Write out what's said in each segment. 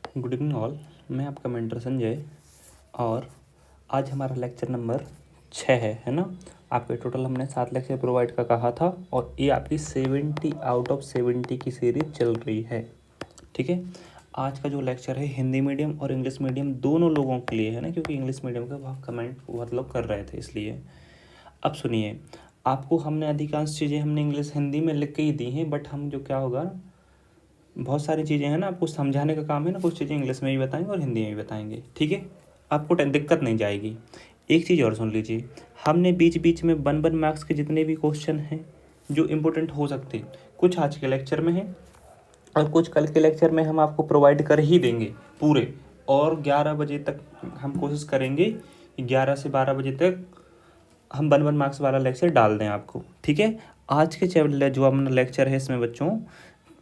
Good evening all. मैं आपका mentor Sanjay और आज हमारा लेक्चर नंबर 6 है ना। आपके टोटल हमने 7 लेक्चर प्रोवाइड का कहा था और ये आपकी 70 आउट ऑफ 70 की सीरीज चल रही है। ठीक है, आज का जो लेक्चर है हिंदी मीडियम और इंग्लिश मीडियम दोनों लोगों के लिए है ना, क्योंकि इंग्लिश मीडियम का बहुत कमेंट मतलब कर रहे थे इसलिए। अब सुनिए, आपको हमने अधिकांश चीज़ें हमने इंग्लिश हिंदी में लिख के ही दी हैं, बट हम जो क्या होगा बहुत सारी चीज़ें हैं ना, आपको समझाने का काम है ना, कुछ चीज़ें इंग्लिश में भी बताएंगे और हिंदी में भी बताएंगे। ठीक है, आपको दिक्कत नहीं जाएगी। एक चीज़ और सुन लीजिए, हमने बीच बीच में 1 मार्क्स के जितने भी क्वेश्चन हैं जो इम्पोर्टेंट हो सकते हैं, कुछ आज के लेक्चर में हैं और कुछ कल के लेक्चर में हम आपको प्रोवाइड कर ही देंगे पूरे। और 11 बजे तक हम कोशिश करेंगे, 11 से 12 बजे तक हम 1 मार्क्स वाला लेक्चर डाल दें आपको। ठीक है, आज के जो अपना लेक्चर है इसमें बच्चों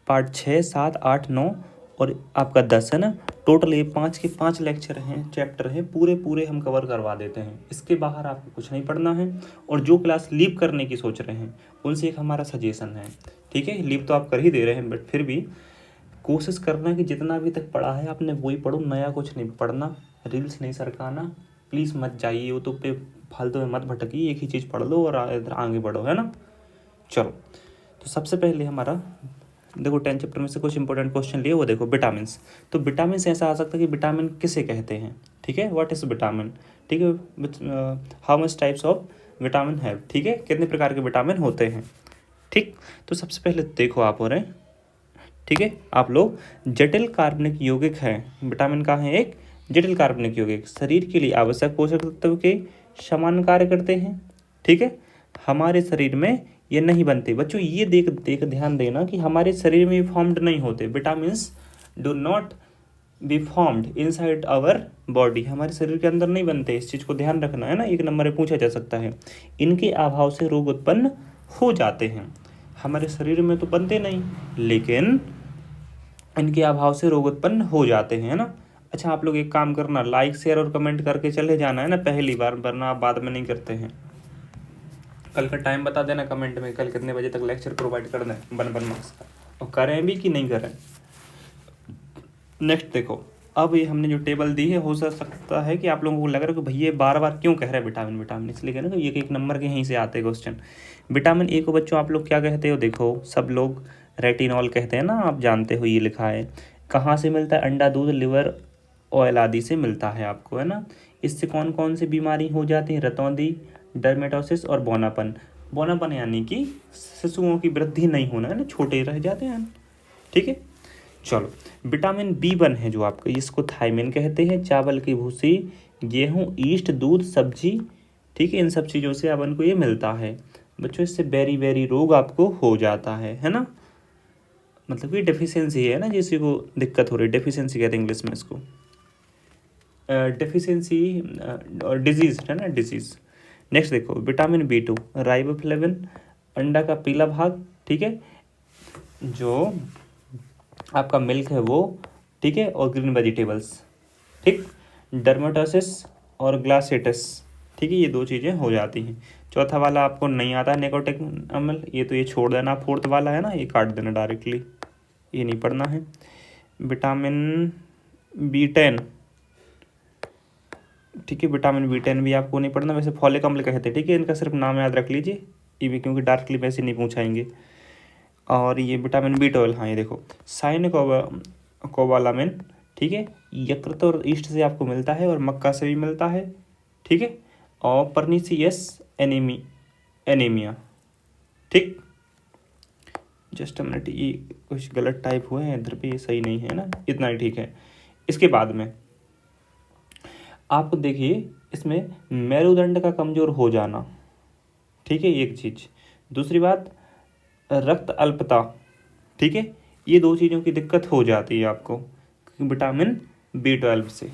पार्ट 6, 7, 8, 9 और आपका 10 है ना। टोटल ये 5 के 5 लेक्चर हैं, चैप्टर हैं, पूरे हम कवर करवा देते हैं। इसके बाहर आपको कुछ नहीं पढ़ना है। और जो क्लास लीव करने की सोच रहे हैं उनसे एक हमारा सजेशन है। ठीक है, लीव तो आप कर ही दे रहे हैं, बट फिर भी कोशिश करना कि जितना अभी तक पढ़ा है आपने वही पढ़ो, नया कुछ नहीं पढ़ना, रील्स नहीं सरकाना। प्लीज़ मत जाइए यूट्यूब पे फालतू में, मत भटकिए, एक ही चीज़ पढ़ लो और इधर आगे बढ़ो, है ना। चलो, तो सबसे पहले हमारा देखो 10 चैप्टर में से कुछ इंपॉर्टेंट क्वेश्चन लिए, वो देखो विटामिन। तो विटामिन ऐसा आ सकता है कि विटामिन किसे कहते हैं। ठीक है, व्हाट इज विटामिन। ठीक है, how much types of vitamin है। ठीक है, कितने प्रकार के विटामिन होते हैं। ठीक, तो सबसे पहले देखो आप हो रहे हैं, ठीक है, आप लोग जटिल कार्बनिक यौगिक हैं। विटामिन का है एक जटिल कार्बनिक यौगिक, शरीर के लिए आवश्यक पोषक तत्व के समान कार्य करते हैं। ठीक है, हमारे शरीर में ये नहीं बनते बच्चों, ये देख ध्यान देना कि हमारे शरीर में फॉर्म्ड नहीं होते। Vitamins do not be formed inside our body, हमारे शरीर के अंदर नहीं बनते। इस चीज़ को ध्यान रखना है ना, एक नंबर में पूछा जा सकता है। इनके अभाव से रोग उत्पन्न हो जाते हैं। हमारे शरीर में तो बनते नहीं, लेकिन इनके अभाव से रोग उत्पन्न हो जाते हैं, है ना। अच्छा, आप लोग एक काम करना, लाइक शेयर और कमेंट करके चले जाना है ना पहली बार, वरना आप बाद में नहीं करते हैं। कल का टाइम बता देना कमेंट में, कल कितने बजे तक लेक्चर प्रोवाइड कर दें 1 मार्क्स का, और करें भी कि नहीं करें। नेक्स्ट देखो, अब ये हमने जो टेबल दी है, हो सकता है कि आप लोगों को लग रहा है कि भैया बार बार क्यों कह रहे हैं विटामिन विटामिन, इसलिए कह रहे हैं कि एक नंबर के यहीं से आते हैं क्वेश्चन। विटामिन ए को बच्चों आप लोग क्या कहते हो, देखो सब लोग रेटिनॉल कहते हैं ना, आप जानते हो, ये लिखा है। कहाँ से मिलता है, अंडा, दूध, लिवर, ऑयल आदि से मिलता है आपको, है ना। इससे कौन कौन सी बीमारी हो जाती है, रतौंधी, डर्मेटोसिस और बौनापन। बौनापन यानी कि शिशुओं की वृद्धि नहीं होना, है ना, छोटे रह जाते हैं। ठीक है, चलो, विटामिन B1 है जो आपका, इसको थायमिन कहते हैं। चावल की भूसी, गेहूं, ईस्ट, दूध, सब्जी, ठीक है, इन सब चीज़ों से अपन को ये मिलता है बच्चों। इससे बेरी रोग आपको हो जाता है ना। मतलब कि डेफिशिएंसी है ना, जिसी को दिक्कत हो रही है, डेफिशिएंसी कहते हैं इंग्लिश में इसको, डेफिशिएंसी और डिजीज है ना, डिजीज। नेक्स्ट देखो, विटामिन B2 राइबोफ्लेविन, अंडा का पीला भाग, ठीक है, जो आपका मिल्क है वो, ठीक है, और ग्रीन वेजिटेबल्स, ठीक। डर्मेटोसिस और ग्लासेटस, ठीक है, ये 2 चीज़ें हो जाती हैं। चौथा वाला आपको नहीं आता है, निकोटिक अम्ल, ये तो ये छोड़ देना। फोर्थ वाला है ना, ये काट देना डायरेक्टली, ये नहीं पढ़ना है। विटामिन B10, ठीक है, विटामिन B10 भी आपको नहीं पढ़ना, वैसे फॉलिक अम्ल कहते हैं, ठीक है, इनका सिर्फ नाम याद रख लीजिए, ये भी क्योंकि डायरेक्टली वैसे नहीं पूछाएंगे। और ये विटामिन B12, हाँ ये देखो, साइन कोबालामिन, ठीक है, यकृत और ईस्ट से आपको मिलता है और मक्का से भी मिलता है, ठीक है, और परनीसियस एनीमिया, ठीक। जस्ट मिनट, ये कुछ गलत टाइप हुए हैं इधर पे, ये सही नहीं है ना, इतना ही ठीक है। इसके बाद में आपको देखिए, इसमें मेरुदंड का कमजोर हो जाना, ठीक है, एक चीज़। दूसरी बात, रक्त अल्पता, ठीक है, ये 2 चीज़ों की दिक्कत हो जाती है आपको विटामिन B12 से।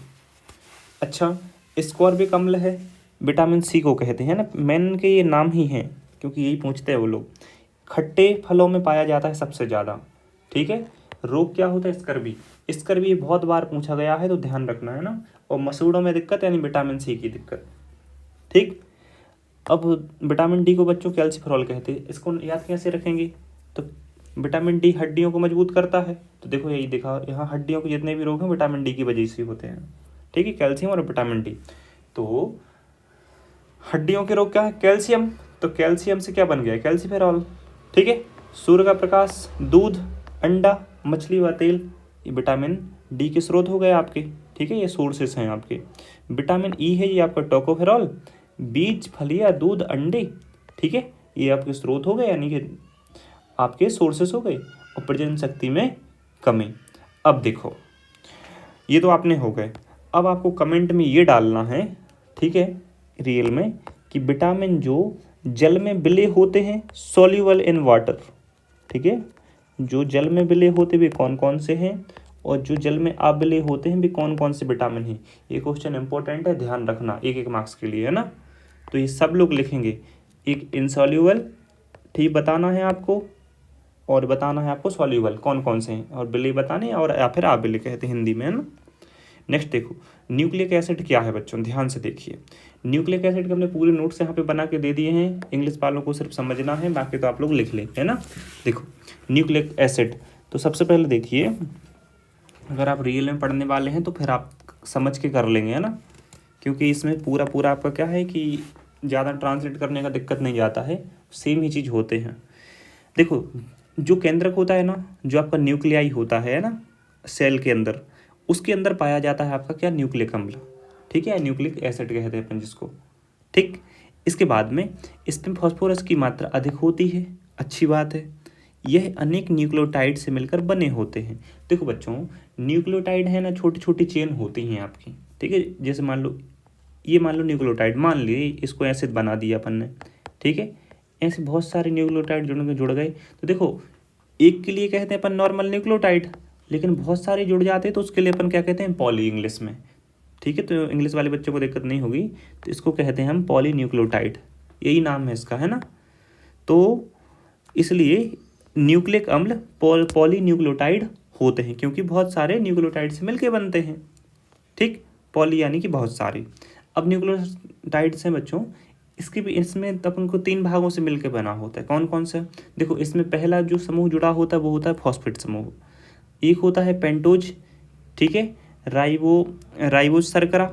अच्छा, स्कॉर्बिक अम्ल है, विटामिन C को कहते हैं ना, मेन के ये नाम ही हैं क्योंकि यही पूछते हैं वो लोग। खट्टे फलों में पाया जाता है सबसे ज़्यादा, ठीक है। रोग क्या होता है, स्कर्वी बहुत बार पूछा गया है, तो ध्यान रखना है ना। और मसूड़ों में दिक्कत यानी विटामिन C की दिक्कत, ठीक। अब विटामिन D को बच्चों कैल्सीफेरॉल कहते हैं, इसको याद कैसे रखेंगे, तो विटामिन डी हड्डियों को मजबूत करता है, तो देखो यही देखा यहाँ हड्डियों के जितने भी रोग हैं विटामिन डी की वजह से होते हैं, ठीक है, कैल्शियम और विटामिन डी। तो हड्डियों के रोग क्या है, कैल्शियम, तो कैल्शियम से क्या बन गया, कैल्सीफेरॉल, ठीक है। सूर्य का प्रकाश, दूध, अंडा, मछली व तेल, ये विटामिन डी के स्रोत हो गए आपके, ठीक है, ये सोर्सेस हैं आपके। विटामिन ई है ये आपका टोकोफेरॉल, बीज, फलियां, दूध, अंडे, ठीक है, ये आपके स्रोत हो गए, यानी कि आपके सोर्सेस हो गए। और प्रजनन शक्ति में कमी। अब देखो ये तो आपने हो गए, अब आपको कमेंट में ये डालना है, ठीक है, रियल में, कि विटामिन जो जल में विलय होते हैं, सॉल्यूबल इन वाटर, ठीक है, जो जल में विलय होते वे कौन कौन से हैं, और जो जल में अविलय होते हैं वे कौन कौन से विटामिन हैं। ये क्वेश्चन इंपॉर्टेंट है, ध्यान रखना, एक एक मार्क्स के लिए, है ना। तो ये सब लोग लिखेंगे, एक इनसॉल्यूबल, ठीक, बताना है आपको, और बताना है आपको सॉल्यूबल कौन कौन से हैं, और विलय बताने हैं, और या फिर अविलय कहते हैं हिंदी में, है ना। नेक्स्ट देखो, न्यूक्लिक एसिड क्या है बच्चों, ध्यान से देखिए। न्यूक्लिक एसिड के हमने पूरे नोट्स यहाँ पे बना के दे दिए हैं, इंग्लिश वालों को सिर्फ समझना है, बाकी तो आप लोग लिख लें, है ना। देखो न्यूक्लिक एसिड, तो सबसे पहले देखिए, अगर आप रियल में पढ़ने वाले हैं तो फिर आप समझ के कर लेंगे, है ना, क्योंकि इसमें पूरा पूरा आपका क्या है कि ज़्यादा ट्रांसलेट करने का दिक्कत नहीं जाता है, सेम ही चीज़ होते हैं। देखो जो केंद्रक होता है ना, जो आपका न्यूक्लियाई होता है ना सेल के अंदर, उसके अंदर पाया जाता है आपका क्या, न्यूक्लिक अम्ल, ठीक है, न्यूक्लिक एसिड कहते हैं अपन जिसको, ठीक। इसके बाद में इसमें फास्फोरस की मात्रा अधिक होती है, अच्छी बात है। यह अनेक न्यूक्लियोटाइड से मिलकर बने होते हैं। देखो बच्चों, न्यूक्लियोटाइड है ना, छोटी छोटी चेन होती हैं आपकी, ठीक है, जैसे मान लो ये, मान लो न्यूक्लियोटाइड, मान लिए इसको एसिड बना दिया अपन ने, ठीक है, ऐसे बहुत सारे न्यूक्लियोटाइड जुड़ गए। तो देखो एक के लिए कहते हैं अपन नॉर्मल न्यूक्लियोटाइड, लेकिन बहुत सारे जुड़ जाते हैं तो उसके लिए अपन क्या कहते हैं, पॉली, इंग्लिश में, ठीक है। तो इंग्लिश वाले बच्चों को दिक्कत नहीं होगी, तो इसको कहते हैं हम पॉली न्यूक्लियोटाइड, यही नाम है इसका, है ना। तो इसलिए न्यूक्लिक अम्ल पॉली न्यूक्लियोटाइड होते हैं, क्योंकि बहुत सारे न्यूक्लियोटाइड से मिलके बनते हैं, ठीक, पॉली यानी कि बहुत सारे। अब न्यूक्लियोटाइड्स हैं बच्चों, इसके भी, इसमें अपन को 3 भागों से मिलकर बना होता है, कौन कौन से, देखो इसमें पहला जो समूह जुड़ा होता है वो होता है फॉस्फेट समूह, एक होता है पेंटोज, ठीक है, राइबोज शर्करा,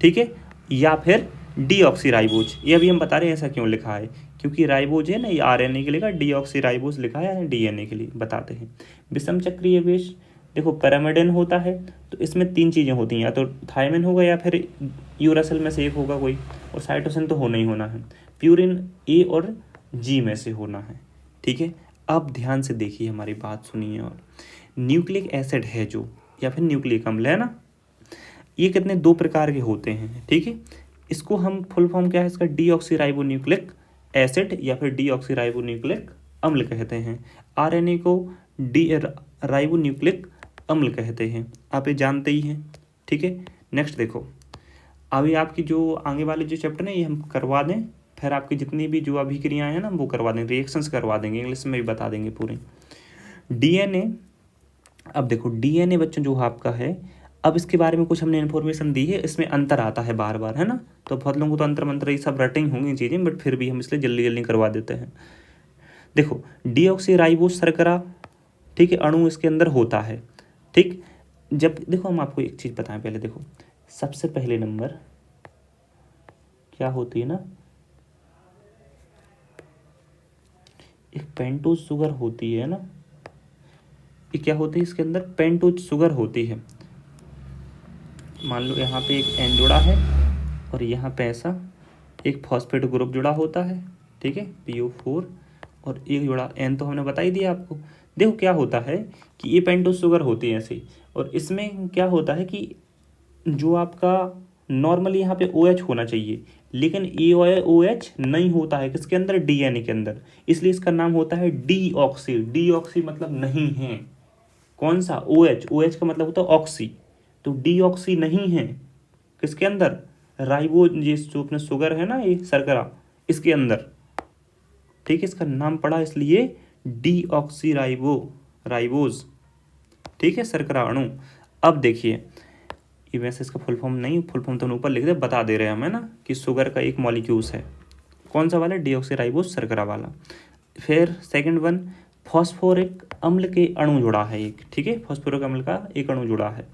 ठीक है, या फिर डीऑक्सीराइबोज। ये अभी हम बता रहे हैं ऐसा क्यों लिखा है, क्योंकि राइबोज है ना, ये आरएनए के लिए, डीऑक्सीराइबोज लिखा है डीएनए के लिए, बताते हैं। विषम चक्रीय बेस, देखो पैरामिडिन होता है, तो इसमें 3 चीज़ें होती हैं, या तो थायमिन होगा या फिर यूरासिल में से एक होगा कोई, और साइटोसिन तो होना ही होना है, प्यूरिन ए और जी में से होना है, ठीक है। अब ध्यान से देखिए, हमारी बात सुनिए, और न्यूक्लिक एसिड है जो, या फिर न्यूक्लिक अम्ल है ना, ये कितने 2 प्रकार के होते हैं, ठीक है। इसको हम फुल फॉर्म क्या है इसका, डीऑक्सीराइबोन्यूक्लिक एसिड या फिर डीऑक्सीराइबोन्यूक्लिक अम्ल कहते हैं। आरएनए को डी राइबोन्यूक्लिक अम्ल कहते हैं, आप ये जानते ही हैं, ठीक है। नेक्स्ट देखो, अभी आपकी जो आगे वाले जो चैप्टर है ये हम करवा दें, फिर आपकी जितनी भी जो अभिक्रियाएं हैं ना वो करवा देंगे, रिएक्शंस करवा देंगे, इंग्लिश में भी बता देंगे पूरे। डीएनए, अब देखो डीएनए बच्चों जो आपका है, अब इसके बारे में कुछ हमने इन्फॉर्मेशन दी है, इसमें अंतर आता है बार बार, है ना, तो बहुत लोगों को तो अंतर मंत्र ये सब रटिंग होंगी चीज़ें, बट फिर भी हम इसलिए जल्दी जल्दी करवा देते हैं। देखो डीऑक्सीराइबोज शर्करा, ठीक है, अणु इसके अंदर होता है, ठीक। जब देखो हम आपको एक चीज़ बताएं पहले, देखो सबसे पहले नंबर क्या होती है ना, एक पेंटोज शुगर होती है ना, ये क्या होती है इसके अंदर, पेंटोज शुगर होती है। मान लो यहाँ पे एक एन जुड़ा है और यहाँ पे ऐसा एक फॉस्फेट ग्रुप जुड़ा होता है, ठीक है, PO4, और एक जुड़ा एन, तो हमने बता ही दिया आपको। देखो क्या होता है कि ये पेंटोज शुगर होती है ऐसे, और इसमें क्या होता है कि जो आपका नॉर्मली यहाँ पे OH होना चाहिए, लेकिन OH नहीं होता है किसके अंदर, DNA के अंदर, इसलिए इसका नाम होता है डीऑक्सी। डीऑक्सी मतलब नहीं है, कौन सा, OH का मतलब होता है ऑक्सी, तो डीऑक्सी नहीं है किसके अंदर, राइबोज, जो अपने शुगर है ना, ये शर्करा, इसके अंदर, ठीक है, इसका नाम पड़ा इसलिए राइबोज, ठीक है, शर्करा अणु। अब देखिए, ये वैसे इसका फुल फॉर्म नहीं, फुल फॉर्म तो ऊपर लिख दे, बता दे रहे हैं हमें ना, कि शुगर का एक मॉलिक्यूल्स है, कौन सा वाला, डीऑक्सीराइबोज शर्करा वाला। फिर सेकंड वन, फॉस्फोरिक अम्ल के अणु जुड़ा है एक, ठीक है, फॉस्फोरिक अम्ल का एक अणु जुड़ा है।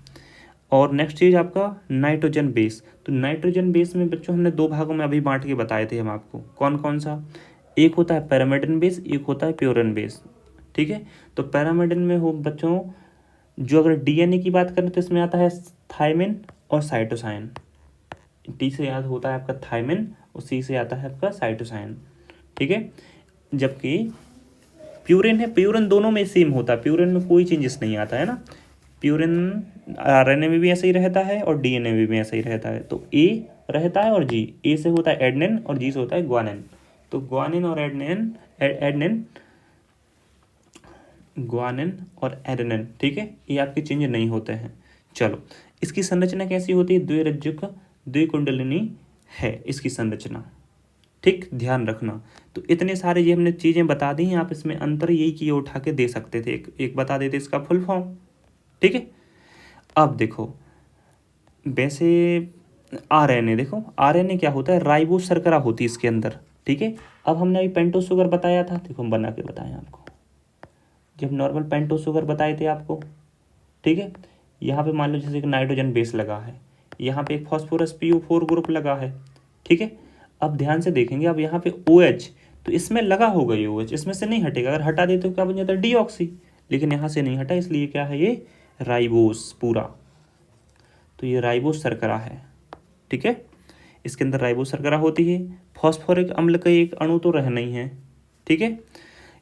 और नेक्स्ट चीज आपका नाइट्रोजन बेस। तो नाइट्रोजन बेस में बच्चों हमने दो भागों में अभी बांट के बताए थे हम आपको, कौन कौन सा, एक होता है पैरामेडिन बेस, एक होता है प्योरन बेस, ठीक है। तो पैरामेडिन में हो बच्चों, जो अगर डीएनए की बात करें तो इसमें आता है थायमिन और साइटोसाइन। टी से याद होता है आपका थायमिन और सी से आता है आपका साइटोसाइन, ठीक है। जबकि प्यूरिन है, प्यूरिन दोनों में सेम होता है, प्यूरिन में कोई चेंजेस नहीं आता है ना। प्यूरिन आरएनए में भी ऐसा ही रहता है और डीएनए में भी ऐसा ही रहता है। तो ए रहता है और जी, ए से होता है एडेनिन और जी से होता है ग्वानिन। तो ग्वानिन और एडेनिन, ग्वानिन और एडेनिन, ठीक है, ये आपके चेंज नहीं होते हैं। चलो, इसकी संरचना कैसी होती है, द्विरज्जुक द्विकुंडलिनी है इसकी संरचना, ठीक, ध्यान रखना। तो इतने सारे ये हमने चीज़ें बता दी हैं, आप इसमें अंतर यही किए उठा के दे सकते थे, एक बता देते इसका फुल फॉर्म, ठीक है। अब देखो, वैसे आरएनए, देखो आरएनए क्या होता है, राइबोस शर्करा होती है इसके अंदर, ठीक है। अब हमने अभी पेंटोस शुगर बताया था, देखो हम बना के बताएं आपको, जब नॉर्मल पेंटोस शुगर बताए थे आपको, ठीक है। यहाँ पे मान लो जैसे एक नाइट्रोजन बेस लगा है, यहाँ पे एक फॉस्फोरस PO4 ग्रुप लगा है, ठीक है। अब ध्यान से देखेंगे, अब यहाँ पे OH, तो इसमें लगा होगा ये OH, इसमें से नहीं हटेगा, अगर हटा दे तो क्या बन जाता है, डीऑक्सी, लेकिन यहाँ से नहीं हटा, इसलिए क्या है, ये राइबोस पूरा। तो ये राइबोस शर्करा है, ठीक है, इसके अंदर राइबोस शर्करा होती है। फॉस्फोरिक अम्ल का एक अणु तो रहना ही है, ठीक है।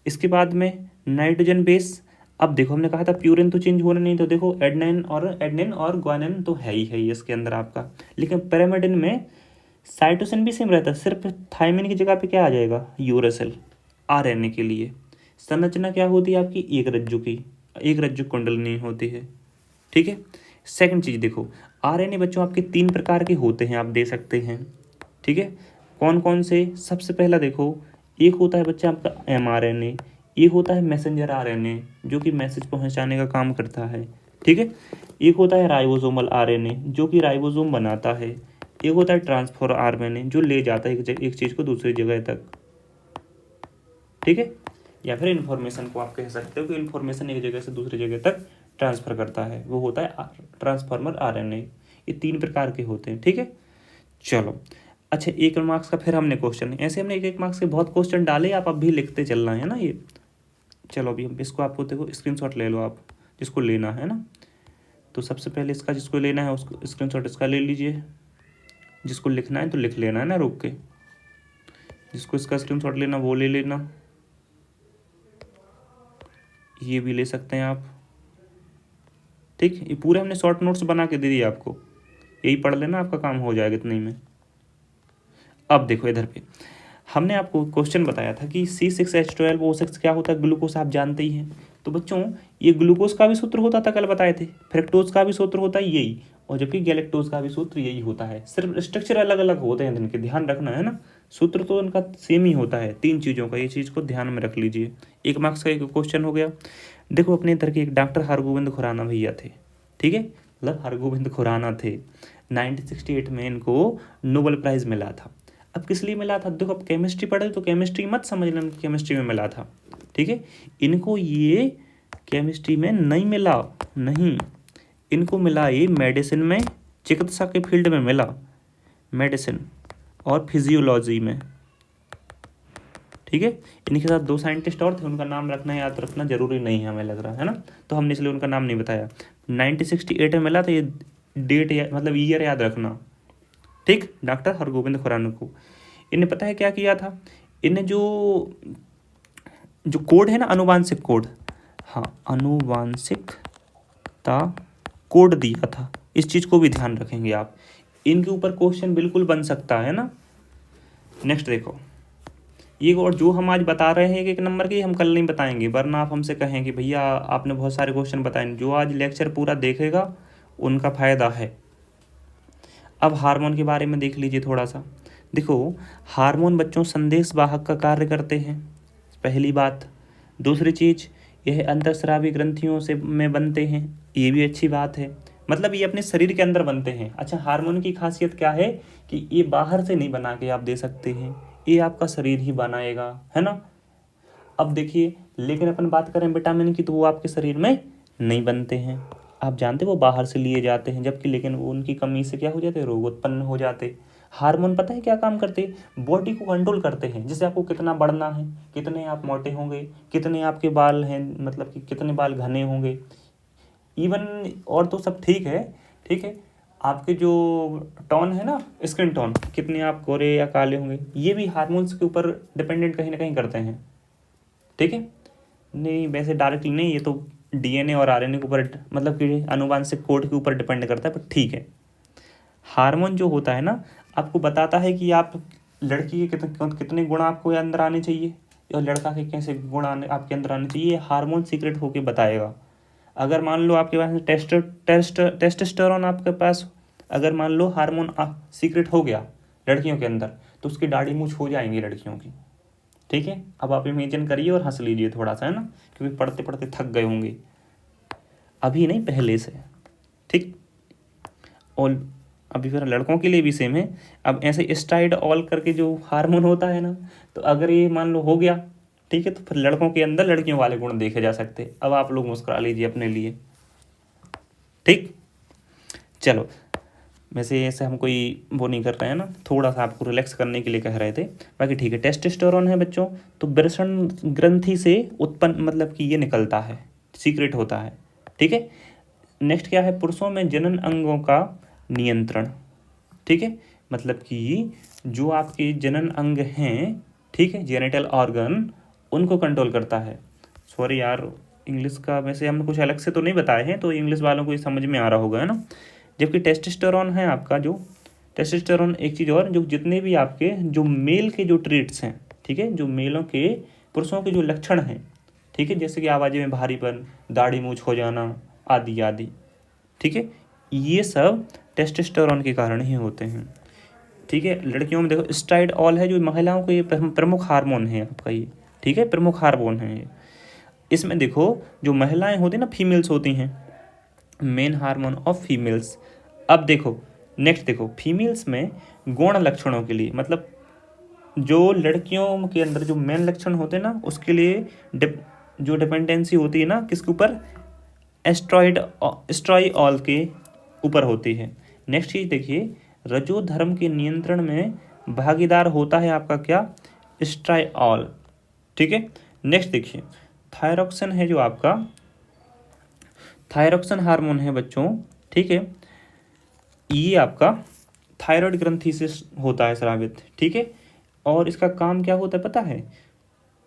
इसके बाद में नाइट्रोजन बेस। अब देखो हमने कहा था प्यूरिन तो चेंज होना नहीं, तो देखो एडेनिन और ग्वानिन तो है ही इसके अंदर आपका। लेकिन पैरामेडिन में साइटोसिन भी सेम रहता है, सिर्फ थायमिन की जगह पे क्या आ जाएगा, यूरेसिल, आरएनए के लिए। संरचना क्या होती है आपकी, एक रज्जु कुंडलिनी होती है, ठीक है। सेकंड चीज देखो, आरएनए बच्चों आपके 3 प्रकार के होते हैं, आप दे सकते हैं, ठीक है। कौन कौन से, सबसे पहला देखो, एक होता है बच्चा आपका mRNA, एक होता है मैसेंजर आरएनए जो कि मैसेज पहुंचाने का काम करता है, ठीक है। एक होता है राइबोसोमल आरएनए जो कि राइबोसोम बनाता है। एक होता है ट्रांसफर आरएनए जो ले जाता है एक चीज़ को दूसरी जगह तक, ठीक है। या फिर इन्फॉर्मेशन को आप कह सकते हो कि इन्फॉर्मेशन एक जगह से दूसरी जगह तक ट्रांसफर करता है, वो होता है ट्रांसफॉर्मर आरएनए। ये 3 प्रकार के होते हैं, ठीक है। चलो, अच्छा, 1 मार्क्स का फिर हमने क्वेश्चन, ऐसे हमने 1 मार्क्स के बहुत क्वेश्चन डाले, आप अब भी लिखते चलना है ना ये। चलो अभी हम इसको, आपको देखो स्क्रीनशॉट ले लो आप, जिसको लेना है ना। तो सबसे पहले इसका जिसको लेना है उसको स्क्रीनशॉट इसका ले लीजिए, जिसको लिखना है तो लिख लेना है ना रोक के, जिसको इसका स्क्रीनशॉट लेना वो ले लेना, ये भी ले सकते हैं आप, ठीक। ये पूरे हमने शॉर्ट नोट्स बना के दे दिए आपको, यही पढ़ लेना, आपका काम हो जाएगा इतने में। अब देखो इधर पे हमने आपको क्वेश्चन बताया था कि C6H12O6 क्या होता है, ग्लूकोज आप जानते ही हैं। तो बच्चों ये ग्लूकोज का भी सूत्र होता था, कल बताए थे, फ्रक्टोज का भी सूत्र होता है यही, और जबकि गैलेक्टोज का भी सूत्र यही होता है, सिर्फ स्ट्रक्चर अलग अलग होते हैं, इनके ध्यान रखना है ना। सूत्र तो इनका सेम ही होता है 3 चीज़ों का, ये चीज़ को ध्यान में रख लीजिए। 1 मार्क्स का एक क्वेश्चन हो गया। देखो अपने इधर के एक डॉक्टर हरगोविंद खुराना भैया थे, ठीक है, मतलब हरगोविंद खुराना थे। 1968 में इनको नोबेल प्राइज़ मिला था। अब किस लिए मिला था, देखो अब केमिस्ट्री पढ़े तो केमिस्ट्री मत समझ लेना केमिस्ट्री में मिला था, ठीक है। इनको ये केमिस्ट्री में नहीं मिला, नहीं, इनको मिला ये मेडिसिन में, चिकित्सा के फील्ड में मिला, मेडिसिन और फिजियोलॉजी में, ठीक है। इनके साथ 2 साइंटिस्ट और थे, उनका नाम रखना याद रखना जरूरी नहीं है, हमें लग रहा है ना, तो हमने इसलिए उनका नाम नहीं बताया। 1968 में मिला था, ये डेट मतलब ईयर याद रखना, ठीक। डॉक्टर हरगोविंद खुराना को इन्हें पता है क्या किया था, इन्हें जो कोड है ना, अनुवांशिक कोड, हाँ अनुवांशिकता कोड दिया था। इस चीज़ को भी ध्यान रखेंगे आप, इनके ऊपर क्वेश्चन बिल्कुल बन सकता है ना। नेक्स्ट देखो ये, और जो हम आज बता रहे हैं 1 नंबर के, हम कल नहीं बताएंगे, वरना आप हमसे कहें कि भैया आपने बहुत सारे क्वेश्चन बताए। जो आज लेक्चर पूरा देखेगा उनका फ़ायदा है। अब हार्मोन के बारे में देख लीजिए थोड़ा सा। देखो हार्मोन बच्चों संदेश वाहक का कार्य करते हैं, पहली बात। दूसरी चीज़, यह अंतःस्रावी ग्रंथियों से में बनते हैं, ये भी अच्छी बात है, मतलब ये अपने शरीर के अंदर बनते हैं। अच्छा, हार्मोन की खासियत क्या है कि ये बाहर से नहीं बना के आप दे सकते हैं, ये आपका शरीर ही बनाएगा, है ना। अब देखिए, लेकिन अपन बात करें विटामिन की तो वो आपके शरीर में नहीं बनते हैं, आप जानते वो बाहर से लिए जाते हैं, जबकि लेकिन वो उनकी कमी से क्या हो जाते हैं, रोग उत्पन्न हो जाते। हार्मोन पता है क्या काम करते हैं, बॉडी को कंट्रोल करते हैं, जैसे आपको कितना बढ़ना है, कितने आप मोटे होंगे, कितने आपके बाल हैं, मतलब कि कितने बाल घने होंगे, इवन और तो सब ठीक है, ठीक है, आपके जो टोन है ना, स्किन टोन, कितने आप गोरे या काले होंगे, ये भी हार्मोन्स के ऊपर डिपेंडेंट कहीं ना कहीं करते हैं, ठीक है। नहीं वैसे डायरेक्टली नहीं, ये तो डीएनए और आरएनए के ऊपर मतलब कि आनुवांशिक कोड के ऊपर डिपेंड करता है, पर ठीक है। हार्मोन जो होता है ना, आपको बताता है कि आप लड़की के कितने गुण आपको अंदर आने चाहिए और लड़का के कैसे गुण आने आपके अंदर आने चाहिए, हार्मोन सीक्रेट होके बताएगा। अगर मान लो आपके पास टेस्टोस्टेरोन आपके पास, अगर मान लो हार्मोन सीक्रेट हो गया लड़कियों के अंदर, तो उसकी दाढ़ी मूछ हो जाएंगी लड़कियों की, ठीक है। अब आप इमेजिन करिए और हंस लीजिए थोड़ा सा, है ना, क्योंकि पढ़ते पढ़ते थक गए होंगे, अभी नहीं पहले से, ठीक। और अभी फिर लड़कों के लिए भी सेम है। अब ऐसे स्टाइड ऑल करके जो हार्मोन होता है ना, तो अगर ये मान लो हो गया, ठीक है, तो फिर लड़कों के अंदर लड़कियों वाले गुण देखे जा सकते। अब आप लोग मुस्कुरा लीजिए अपने लिए, ठीक। चलो, वैसे ऐसे हम कोई वो नहीं कर रहे हैं ना, थोड़ा सा आपको रिलैक्स करने के लिए कह रहे थे, बाकी ठीक है। टेस्टोस्टेरोन है बच्चों, तो वृषण ग्रंथि से उत्पन्न, मतलब कि ये निकलता है, सीक्रेट होता है, ठीक है। नेक्स्ट क्या है, पुरुषों में जनन अंगों का नियंत्रण, ठीक है, मतलब कि जो आपके जनन अंग हैं, ठीक है, जेनिटल ऑर्गन, उनको कंट्रोल करता है। सॉरी यार, इंग्लिश का वैसे हमने कुछ अलग से तो नहीं बताए हैं, तो इंग्लिश वालों को ये समझ में आ रहा होगा, है ना। जबकि टेस्टोस्टेरोन है आपका, जो टेस्टोस्टेरोन, एक चीज़ और, जो जितने भी आपके जो मेल के जो ट्रेट्स हैं, ठीक है, जो मेलों के, पुरुषों के जो लक्षण हैं, ठीक है, जैसे कि आवाज़ में भारीपन, दाढ़ी मूछ हो जाना, आदि आदि, ठीक है, ये सब टेस्टोस्टेरोन के कारण ही होते हैं, ठीक है। लड़कियों में देखो स्ट्राइड ऑल है, जो महिलाओं को ये प्रमुख हार्मोन है आपका ये, ठीक है, प्रमुख हार्मोन है ये। इसमें देखो जो महिलाएं होती हैं ना, फीमेल्स होती हैं, मेन हार्मोन ऑफ फीमेल्स। अब देखो नेक्स्ट, देखो फीमेल्स में गौण लक्षणों के लिए, मतलब जो लड़कियों के अंदर जो मेन लक्षण होते हैं ना, उसके लिए जो डिपेंडेंसी होती है ना, किसके ऊपर, एस्ट्रॉयऑल के ऊपर होती है। नेक्स्ट चीज देखिए, रजोधर्म के नियंत्रण में भागीदार होता है आपका क्या, एस्ट्रॉयऑल, ठीक है। नेक्स्ट देखिए, थायरॉक्सिन है जो आपका, थायरॉक्सिन हार्मोन है बच्चों, ठीक है, ये आपका थायराइड ग्रंथि से होता है स्रावित, ठीक है। और इसका काम क्या होता है पता है,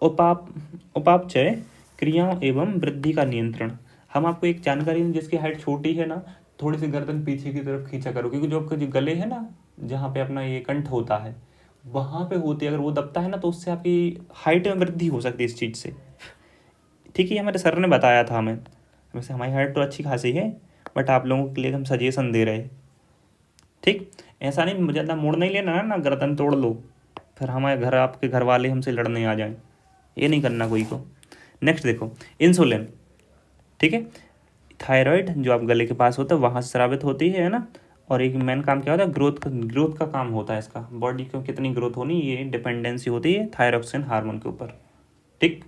उपापचय क्रियाओं एवं वृद्धि का नियंत्रण। हम आपको एक जानकारी दें, जिसकी हाइट छोटी है ना, थोड़ी सी गर्दन पीछे की तरफ खींचा करो, क्योंकि जो आपके जो गले है ना, जहाँ पे अपना ये कंठ होता है, वहाँ पे होती है, अगर वो दबता है ना, तो उससे आपकी हाइट में वृद्धि हो सकती है इस चीज़ से, ठीक है। हमारे सर ने बताया था हमें, वैसे हमारी हाइट तो अच्छी खासी है, बट आप लोगों के लिए हम सजेशन दे रहे हैं, ठीक। ऐसा नहीं ज़्यादा मोड़ नहीं लेना है ना, गर्दन तोड़ लो, फिर हमारे घर आपके घर वाले हमसे लड़ने आ जाएं, ये नहीं करना कोई को। नेक्स्ट देखो, इंसुलिन, ठीक है, थायराइड जो आप गले के पास होता है वहाँ से स्रावित होती है ना। और एक मेन काम क्या होता है, ग्रोथ का काम होता है इसका, बॉडी को कितनी ग्रोथ होनी, ये डिपेंडेंसी होती है थायरॉक्सिन हार्मोन के ऊपर, ठीक।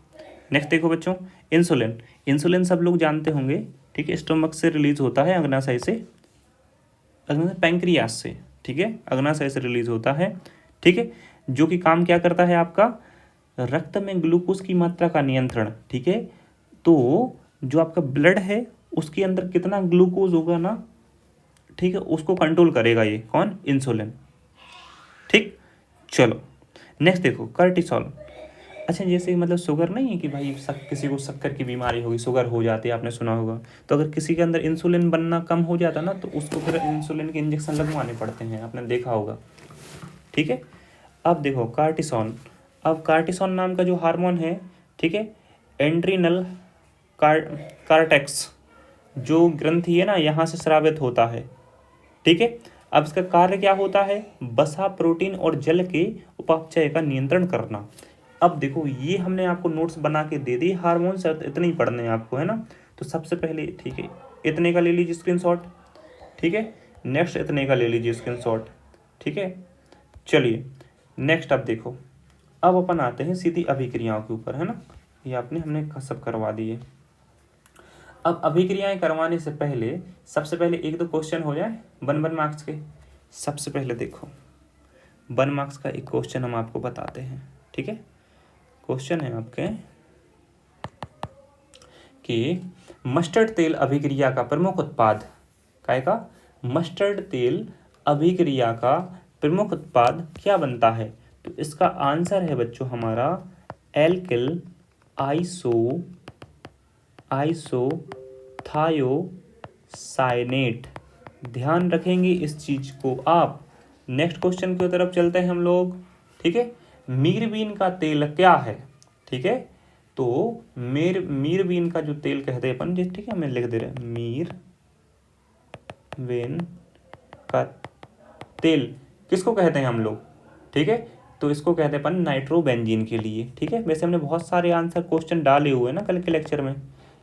नेक्स्ट देखो बच्चों, इंसुलिन, इंसुलिन सब लोग जानते होंगे, ठीक है, स्टोमक से रिलीज होता है, अग्नाशय से, पैंक्रियास से, ठीक है, अग्नाशय से रिलीज होता है, ठीक है, जो कि काम क्या करता है आपका, रक्त में ग्लूकोज की मात्रा का नियंत्रण, ठीक है। तो जो आपका ब्लड है उसके अंदर कितना ग्लूकोज होगा ना, ठीक है, उसको कंट्रोल करेगा ये कौन, इंसुलिन, ठीक। चलो नेक्स्ट देखो, कार्टिसोल। अच्छा, जैसे मतलब शुगर नहीं है कि भाई किसी को शक्कर की बीमारी होगी, शुगर हो जाती है, आपने सुना होगा, तो अगर किसी के अंदर इंसुलिन बनना कम हो जाता ना, तो उसको फिर इंसुलिन के इंजेक्शन लगवाने पड़ते हैं, आपने देखा होगा, ठीक है। अब देखो कार्टिसोन, अब कार्टिसोन नाम का जो हार्मोन है, ठीक है, एंड्रीनल कार्टेक्स जो ग्रंथि है ना, यहाँ से स्रावित होता है, ठीक है। अब इसका कार्य क्या होता है, वसा, प्रोटीन और जल के उपापचय का नियंत्रण करना। अब देखो ये हमने आपको नोट्स बना के दे दी, हार्मोन्स इतने ही पढ़ने हैं आपको, है ना। तो सबसे पहले ठीक है, इतने का ले लीजिए स्क्रीनशॉट, ठीक है। नेक्स्ट इतने का ले लीजिए स्क्रीनशॉट, ठीक है। चलिए नेक्स्ट अब देखो, अब अपन आते हैं सीधी अभिक्रियाओं के ऊपर, है ना। ये हमने सब करवा दिए। अब अभिक्रियाएं करवाने से पहले सबसे पहले एक दो क्वेश्चन हो जाए 1 मार्क्स के। सबसे पहले देखो 1 मार्क्स का एक क्वेश्चन हम आपको बताते हैं, ठीक है। क्वेश्चन है आपके कि मस्टर्ड तेल अभिक्रिया का प्रमुख उत्पाद, काय का मस्टर्ड तेल अभिक्रिया का प्रमुख उत्पाद क्या बनता है? तो इसका आंसर है बच्चों हमारा एल्किल आइसोथायोसाइनेट। ध्यान रखेंगे इस चीज को आप। नेक्स्ट क्वेश्चन की तरफ चलते हैं हम लोग, ठीक है। मीरबीन का तेल क्या है? ठीक है, तो मीरबीन का जो तेल कहते हैं अपन, ठीक है, मैं लिख दे रहे हैं मीरबीन का तेल किसको कहते हैं हम लोग, ठीक है। तो इसको कहते हैं अपन नाइट्रोबेंजीन के लिए, ठीक है। वैसे हमने बहुत सारे आंसर क्वेश्चन डाले हुए हैं ना कल के लेक्चर में,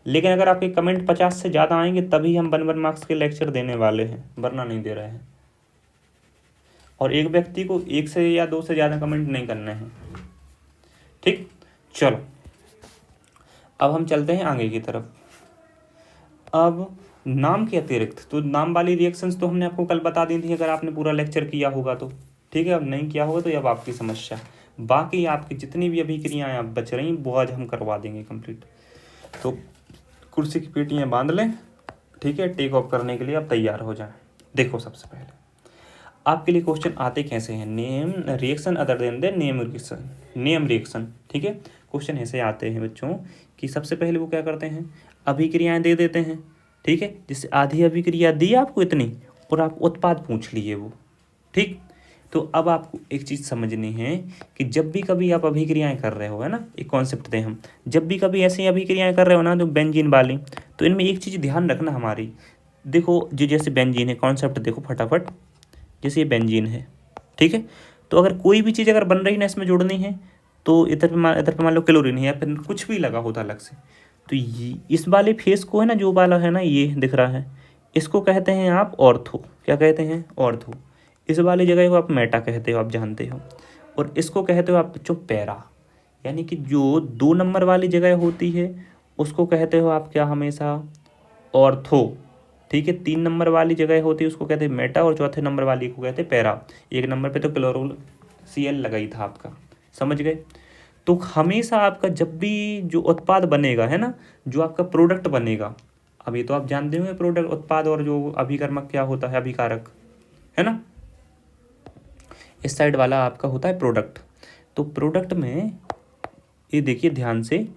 लेकिन अगर आपके कमेंट 50 से ज़्यादा आएंगे तभी हम 1 मार्क्स के लेक्चर देने वाले हैं, वरना नहीं दे रहे हैं। और एक व्यक्ति को 1 से या 2 से ज़्यादा कमेंट नहीं करने हैं, ठीक। चलो अब हम चलते हैं आगे की तरफ। अब नाम के अतिरिक्त, तो नाम वाली रिएक्शंस तो हमने आपको कल बता दी थी अगर आपने पूरा लेक्चर किया होगा तो, ठीक है। अब नहीं किया होगा तो अब आपकी समस्या। बाकी आपकी जितनी भी अभिक्रियाएं आप बच रही वो आज हम करवा देंगे कंप्लीट। तो कुर्सी की पेटियां बांध लें, ठीक है। टेक ऑफ करने के लिए आप तैयार हो जाएं। देखो सबसे पहले आपके लिए क्वेश्चन आते कैसे हैं, name reaction other than the name reaction, ठीक है। क्वेश्चन ऐसे आते हैं बच्चों कि सबसे पहले वो क्या करते हैं, अभिक्रियाएं दे देते हैं, ठीक है। जिससे आधी अभिक्रिया दी आपको इतनी और आप उत्पाद पूछ लिए वो, ठीक। तो अब आपको एक चीज़ समझनी है कि जब भी कभी आप अभिक्रियाएं कर रहे हो, है ना, एक कॉन्सेप्ट दें हम, जब भी कभी ऐसी अभिक्रियाएं कर रहे हो ना तो बेंजीन वाली, तो इनमें एक चीज़ ध्यान रखना हमारी। देखो जो जैसे बेंजीन है, कॉन्सेप्ट देखो फटाफट, जैसे ये बेंजीन है, ठीक है। तो अगर कोई भी चीज़ अगर बन रही ना इसमें जोड़नी है, तो इधर पे मान लो क्लोरीन है या फिर कुछ भी लगा होता अलग से, तो ये इस वाले फेस को है ना, जो वाला है ना ये दिख रहा है, इसको कहते हैं आप ऑर्थो। क्या कहते हैं? ऑर्थो। इस वाली जगह को आप मेटा कहते हो, आप जानते हो। और इसको कहते हो आप बच्चों पैरा, यानी कि जो 2 नंबर वाली जगह होती है उसको कहते हो आप क्या हमेशा? ऑर्थो, ठीक है। 3 नंबर वाली जगह होती है उसको कहते हैं मेटा, और चौथे नंबर वाली को कहते हैं पैरा। 1 नंबर पे तो क्लोरोल Cl लगा ही था आपका, समझ गए। तो हमेशा आपका जब भी जो उत्पाद बनेगा, है ना, जो आपका प्रोडक्ट बनेगा, अभी तो आप जानते होंगे प्रोडक्ट उत्पाद और जो अभिकर्मक क्या होता है, अभिकारक, है ना। इस साइड वाला आपका होता है प्रोडक्ट। तो प्रोडक्ट में ये देखिए ध्यान से,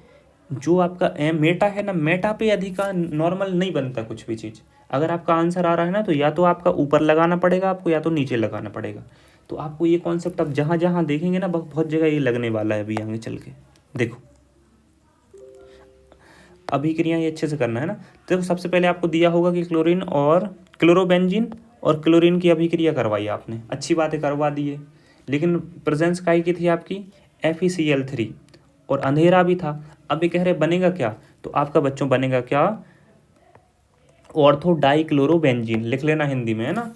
जो आपका मेटा है ना, मेटा पे अधिका नॉर्मल नहीं बनता कुछ भी चीज़। अगर आपका आंसर आ रहा है ना, तो या तो आपका ऊपर लगाना पड़ेगा आपको, या तो नीचे लगाना पड़ेगा। तो आपको ये कॉन्सेप्ट अब जहाँ जहाँ देखेंगे ना, बहुत जगह ये लगने वाला है अभी आगे चल के। देखो अभिक्रिया ये अच्छे से करना है ना। तो सबसे पहले आपको दिया होगा कि क्लोरीन और क्लोरोबेंजीन और क्लोरीन की अभिक्रिया करवाई आपने, अच्छी बात है करवा दी है। लेकिन प्रेजेंस काई की थी आपकी? FeCl3, और अंधेरा भी था। अब ये कह रहे बनेगा क्या, तो आपका बच्चों बनेगा क्या? ऑर्थो डाइक्लोरोबेंजीन, लिख लेना हिंदी में, है ना।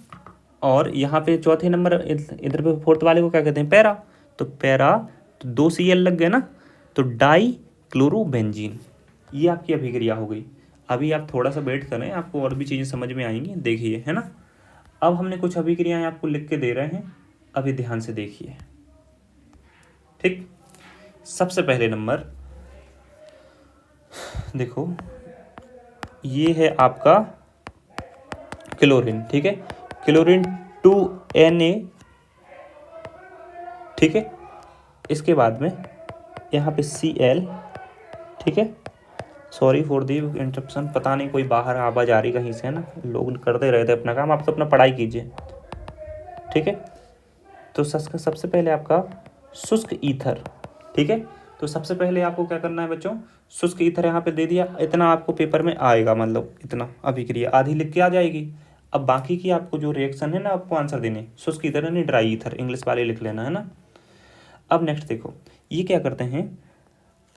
और यहाँ पे चौथे नंबर इधर पे 4th वाले को क्या कहते हैं? पैरा। तो पैरा, तो 2 Cl लग गए ना, तो डाइक्लोरोबेंजीन, ये आपकी अभिक्रिया हो गई। अभी आप थोड़ा सा वेट करें, आपको और भी चीज़ें समझ में आएंगी, देखिए, है ना। अब हमने कुछ अभिक्रियाएं आपको लिख के दे रहे हैं, अभी ध्यान से देखिए, ठीक। सबसे पहले नंबर देखो, ये है आपका क्लोरीन, ठीक है। क्लोरीन 2Na, ठीक है। इसके बाद में यहाँ पे Cl, ठीक है। सॉरी फॉर दी इंटरप्शन, पता नहीं कोई बाहर आवाज़ आ रही कहीं से, है ना। लोग करते रहते अपना काम, आप तो अपना पढ़ाई कीजिए, ठीक है। तो सबसे पहले आपका शुष्क ईथर, ठीक है। तो सबसे पहले आपको क्या करना है बच्चों? शुष्क ईथर यहाँ पे दे दिया, इतना आपको पेपर में आएगा, मतलब इतना अभिक्रिया आधी लिख के आ जाएगी। अब बाकी की आपको जो रिएक्शन है ना, आपको आंसर देने, शुष्क ईथर यानी ड्राई ईथर, इंग्लिश वाले लिख लेना, है ना। अब नेक्स्ट देखो, ये क्या करते हैं।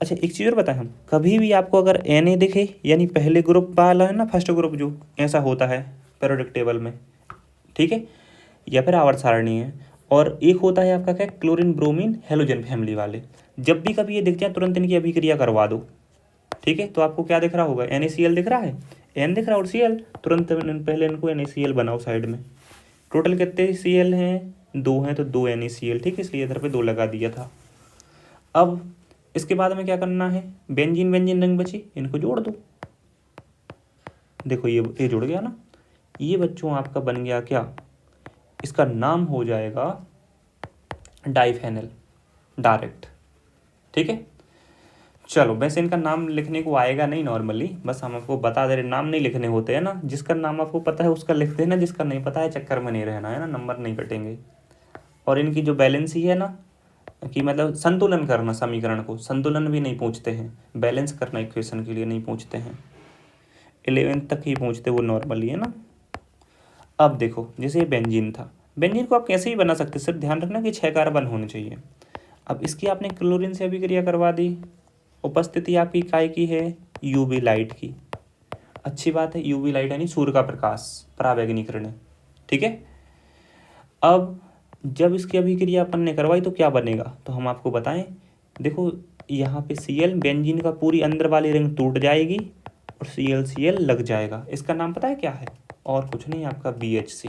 अच्छा एक चीज़ और बताएं हम, कभी भी आपको अगर Na दिखे, यानी पहले ग्रुप वाला है ना, फर्स्ट ग्रुप जो ऐसा होता है पीरियोडिक टेबल में, ठीक है, या फिर आवर्त सारणी है, और एक होता है आपका क्या, क्लोरीन ब्रोमीन हेलोजन फैमिली वाले। जब भी कभी ये दिख जाए तुरंत इनकी अभिक्रिया करवा दो, ठीक है। तो आपको क्या दिख रहा होगा, NaCl दिख रहा है, N दिख रहा है और Cl, तुरंत पहले इनको NaCl बनाओ साइड में। टोटल कितने Cl हैं, 2 हैं, तो 2 NaCl, ठीक है, इसलिए इधर पे 2 लगा दिया था। अब इसके बाद में क्या करना है, बेंजीन बेंजीन रिंग बची, इनको जोड़ दो। देखो ये जुड़ गया ना, ये बच्चों आपका बन गया क्या, इसका नाम हो जाएगा डाइफेनल डायरेक्ट, ठीक है। चलो वैसे इनका नाम लिखने को आएगा नहीं नॉर्मली, बस हम आपको बता दे रहे, नाम नहीं लिखने होते हैं ना, जिसका नाम आपको पता है उसका लिख देना, जिसका नहीं पता है चक्कर में नहीं रहना है ना, नंबर नहीं कटेंगे। और इनकी जो बैलेंस ही है ना, कि मतलब संतुलन करना समीकरण को, संतुलन भी नहीं पूछते हैं, बैलेंस करना इक्वेशन के लिए नहीं पूछते हैं, 11th तक ही पूछते वो नॉर्मली, है ना। अब देखो जैसे ये बेंजीन था, बेंजीन को आप कैसे ही बना सकते, सिर्फ ध्यान रखना कि 6 कार्बन होने चाहिए। अब इसकी आपने क्लोरीन से अभिक्रिया करवा दी, उपस्थिति आपकी काय की है, यूवी लाइट की। अच्छी बात है, यूवी लाइट यानी सूर्य का प्रकाश, पराबैंगनी किरणें, ठीक है। अब जब इसकी अभिक्रिया अपन ने करवाई तो क्या बनेगा, तो हम आपको बताएं, देखो यहाँ पे Cl बेंजीन का पूरी अंदर वाली रिंग टूट जाएगी और Cl लग जाएगा। इसका नाम पता है क्या है, और कुछ नहीं, आपका BHC,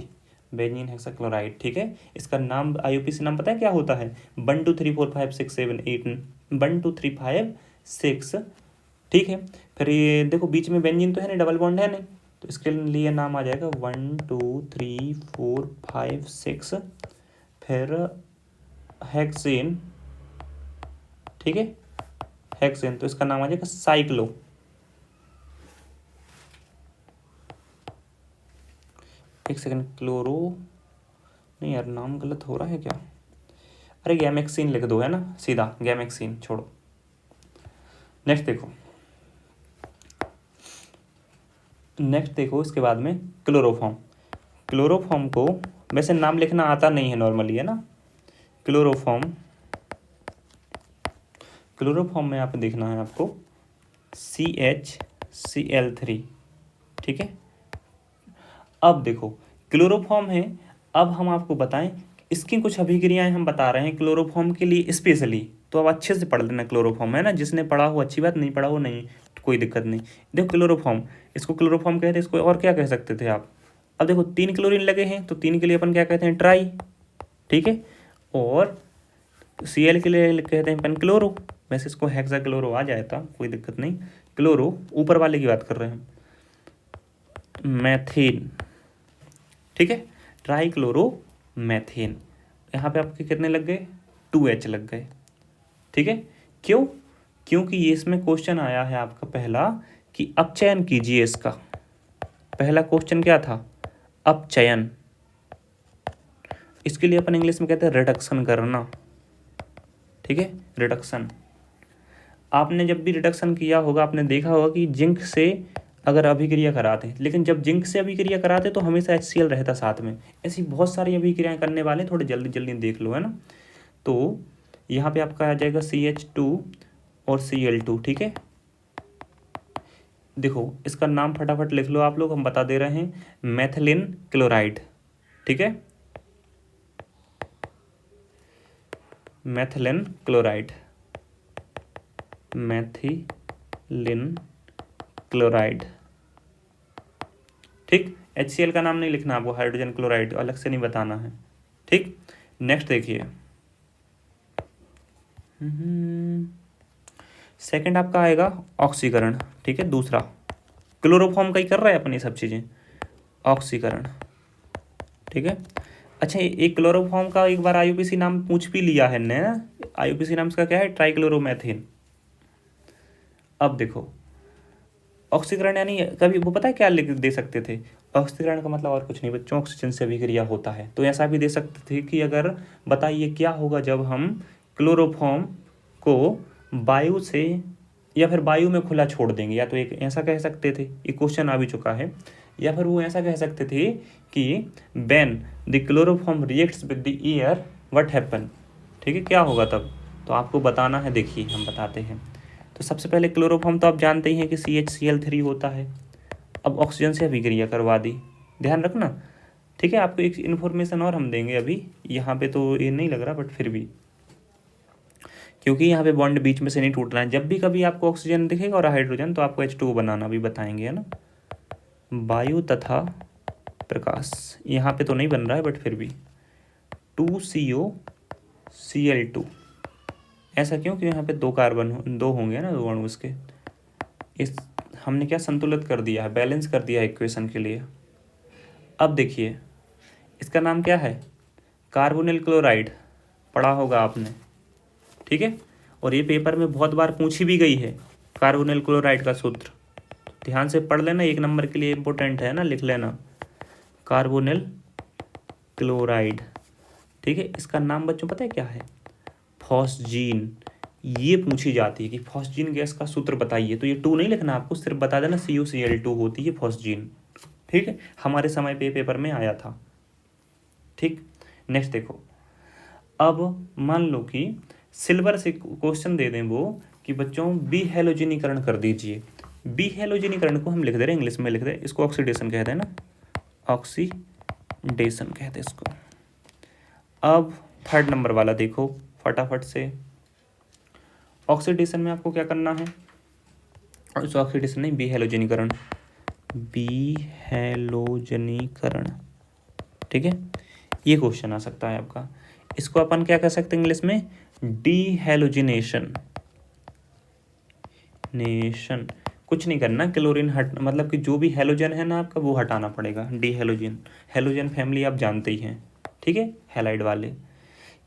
बेंजीन हेक्साक्लोराइड, ठीक है। इसका नाम IUPAC नाम पता है क्या होता है, 1 2 3 4 5 6 7 8 1 2 3 5 6, ठीक है। फिर ये देखो बीच में बेंजीन तो है नहीं, डबल बॉन्ड है नहीं, तो इसके लिए नाम आ जाएगा 1 2 3 4 5 6, फिर हेक्सेन, ठीक है, हेक्सेन, तो इसका नाम आ जाएगा साइक्लो, एक सेकंड, क्लोरो नहीं यार, नाम गलत हो रहा है क्या, अरे गैमेक्सिन लिख दो, है ना, सीधा गैमेक्सिन छोड़ो। नेक्स्ट देखो इसके बाद में क्लोरोफॉर्म। क्लोरोफॉर्म को वैसे नाम लिखना आता नहीं है नॉर्मली, है ना। क्लोरोफॉर्म में आप देखना है आपको CHCl3, ठीक है। अब देखो क्लोरोफॉर्म है, अब हम आपको बताएं इसकी कुछ अभिक्रियाएं हम बता रहे हैं क्लोरोफॉर्म के लिए स्पेशली, तो अब अच्छे से पढ़ लेना क्लोरोफॉर्म, है ना, जिसने पढ़ा हो अच्छी बात, नहीं पढ़ा हो नहीं, कोई दिक्कत नहीं। देखो क्लोरोफॉर्म, इसको क्लोरोफॉर्म कहते हैं, इसको और क्या कह सकते थे आप। अब देखो 3 क्लोरीन लगे हैं, तो 3 के लिए अपन क्या कहते हैं, ट्राई, ठीक है। और Cl के लिए कहते हैं अपन क्लोरो, वैसे इसको हेक्सा क्लोरो आ जाए था, कोई दिक्कत नहीं। क्लोरो ऊपर वाले की बात कर रहे हैं, मैथेन, ठीक है, ट्राई क्लोरो मैथेन। यहाँ पे आपके कितने लग गए, 2H लग गए, ठीक है। क्यों, क्योंकि ये इसमें क्वेश्चन आया है आपका पहला कि अपचयन कीजिए इसका, पहला क्वेश्चन क्या था, अपचयन, इसके लिए अपन इंग्लिश में कहते हैं रिडक्शन करना, ठीक है, रिडक्शन। आपने जब भी रिडक्शन किया होगा आपने देखा होगा कि जिंक से अगर अभिक्रिया कराते, लेकिन जब जिंक से अभिक्रिया कराते तो हमेशा HCl रहता साथ में। ऐसी बहुत सारी अभिक्रियाएं करने वाले, थोड़े जल्दी जल्दी देख लो, है ना। तो यहाँ पे आपका आ जाएगा CH2 और Cl2, ठीक है। देखो इसका नाम फटाफट लिख लो आप लोग, हम बता दे रहे हैं, मैथिलिन क्लोराइड, ठीक है, मैथिलिन क्लोराइड, मैथिलिन क्लोराइड, ठीक। HCl का नाम नहीं लिखना आपको, हाइड्रोजन क्लोराइड अलग से नहीं बताना है, ठीक। नेक्स्ट देखिए, सेकंड आपका आएगा ऑक्सीकरण, ठीक है, दूसरा क्लोरोफॉर्म का ही कर रहा है अपन ये सब चीज़ें, ऑक्सीकरण, ठीक है। अच्छा एक क्लोरोफॉर्म का एक बार IUPAC नाम पूछ भी लिया है ने, IUPAC नाम इसका क्या है, ट्राइक्लोरोमेथेन। अब देखो ऑक्सीकरण यानी कभी वो पता है क्या लिख दे सकते थे, ऑक्सीकरण का मतलब और कुछ नहीं बच्चों, ऑक्सीजन से अभिक्रिया होता है, तो ऐसा भी दे सकते थे कि अगर बताइए क्या होगा जब हम क्लोरोफॉर्म को वायु से या फिर वायु में खुला छोड़ देंगे, या तो एक ऐसा कह सकते थे, ये क्वेश्चन आ भी चुका है, या फिर वो ऐसा कह सकते थे कि when the chloroform reacts with the air what happen, ठीक है, क्या होगा तब, तो आपको बताना है, देखिए हम बताते हैं। तो सबसे पहले क्लोरोफॉर्म तो आप जानते ही हैं कि CHCl3 होता है। अब ऑक्सीजन से अभिक्रिया करवा दी, ध्यान रखना, ठीक है, आपको एक इन्फॉर्मेशन और हम देंगे अभी, यहाँ पे तो ये नहीं लग रहा बट फिर भी, क्योंकि यहाँ पे बॉन्ड बीच में से नहीं टूट रहा है। जब भी कभी आपको ऑक्सीजन दिखेगा और हाइड्रोजन तो आपको H2O बनाना भी बताएंगे, है ना। वायु तथा प्रकाश, यहाँ पे तो नहीं बन रहा है बट फिर भी 2COCl2, ऐसा क्यों, कि यहाँ पे दो कार्बन दो होंगे ना, दो अणु इसके। इस हमने क्या संतुलित कर दिया है, बैलेंस कर दिया है इक्वेशन के लिए। अब देखिए इसका नाम क्या है, कार्बोनिल क्लोराइड, पढ़ा होगा आपने, ठीक है। और ये पेपर में बहुत बार पूछी भी गई है कार्बोनिल क्लोराइड का सूत्र, ध्यान से पढ़ लेना, 1 नंबर के लिए इंपॉर्टेंट है ना, लिख लेना कार्बोनिल क्लोराइड, ठीक है। इसका नाम बच्चों पता है क्या है, फॉस्जीन। ये पूछी जाती है कि फॉस्जीन गैस का सूत्र बताइए, तो ये 2 नहीं लिखना आपको, सिर्फ बता देना CuCl2 होती है फॉस्जीन, ठीक है। हमारे समय पे पेपर में आया था, ठीक। नेक्स्ट देखो, अब मान लो कि सिल्वर से क्वेश्चन दे दें वो कि बच्चों बी हैलोजनीकरण कर दीजिए। बी हैलोजनीकरण को हम लिख दे रहे हैं, इंग्लिश में लिख दे, इसको ऑक्सीडेशन कहते हैं ना, ऑक्सीडेशन कहते हैं इसको। अब 3rd नंबर वाला देखो फटाफट से, ऑक्सीडेशन में आपको क्या करना है, और इस ऑक्सीडेशन नहीं, बी हैलोजनीकरण, बी हैलोजनीकरण, ठीक है। ये क्वेश्चन आ सकता है आपका, इसको अपन क्या कह सकते हैं इंग्लिश में, डीहैलोजिनेशन। कुछ नहीं करना, क्लोरीन मतलब कि जो भी हैलोजन है ना आपका वो हटाना पड़ेगा, डीहैलोजन। हैलोजन फैमिली आप जानते ही हैं, ठीक है, हैलाइड वाले।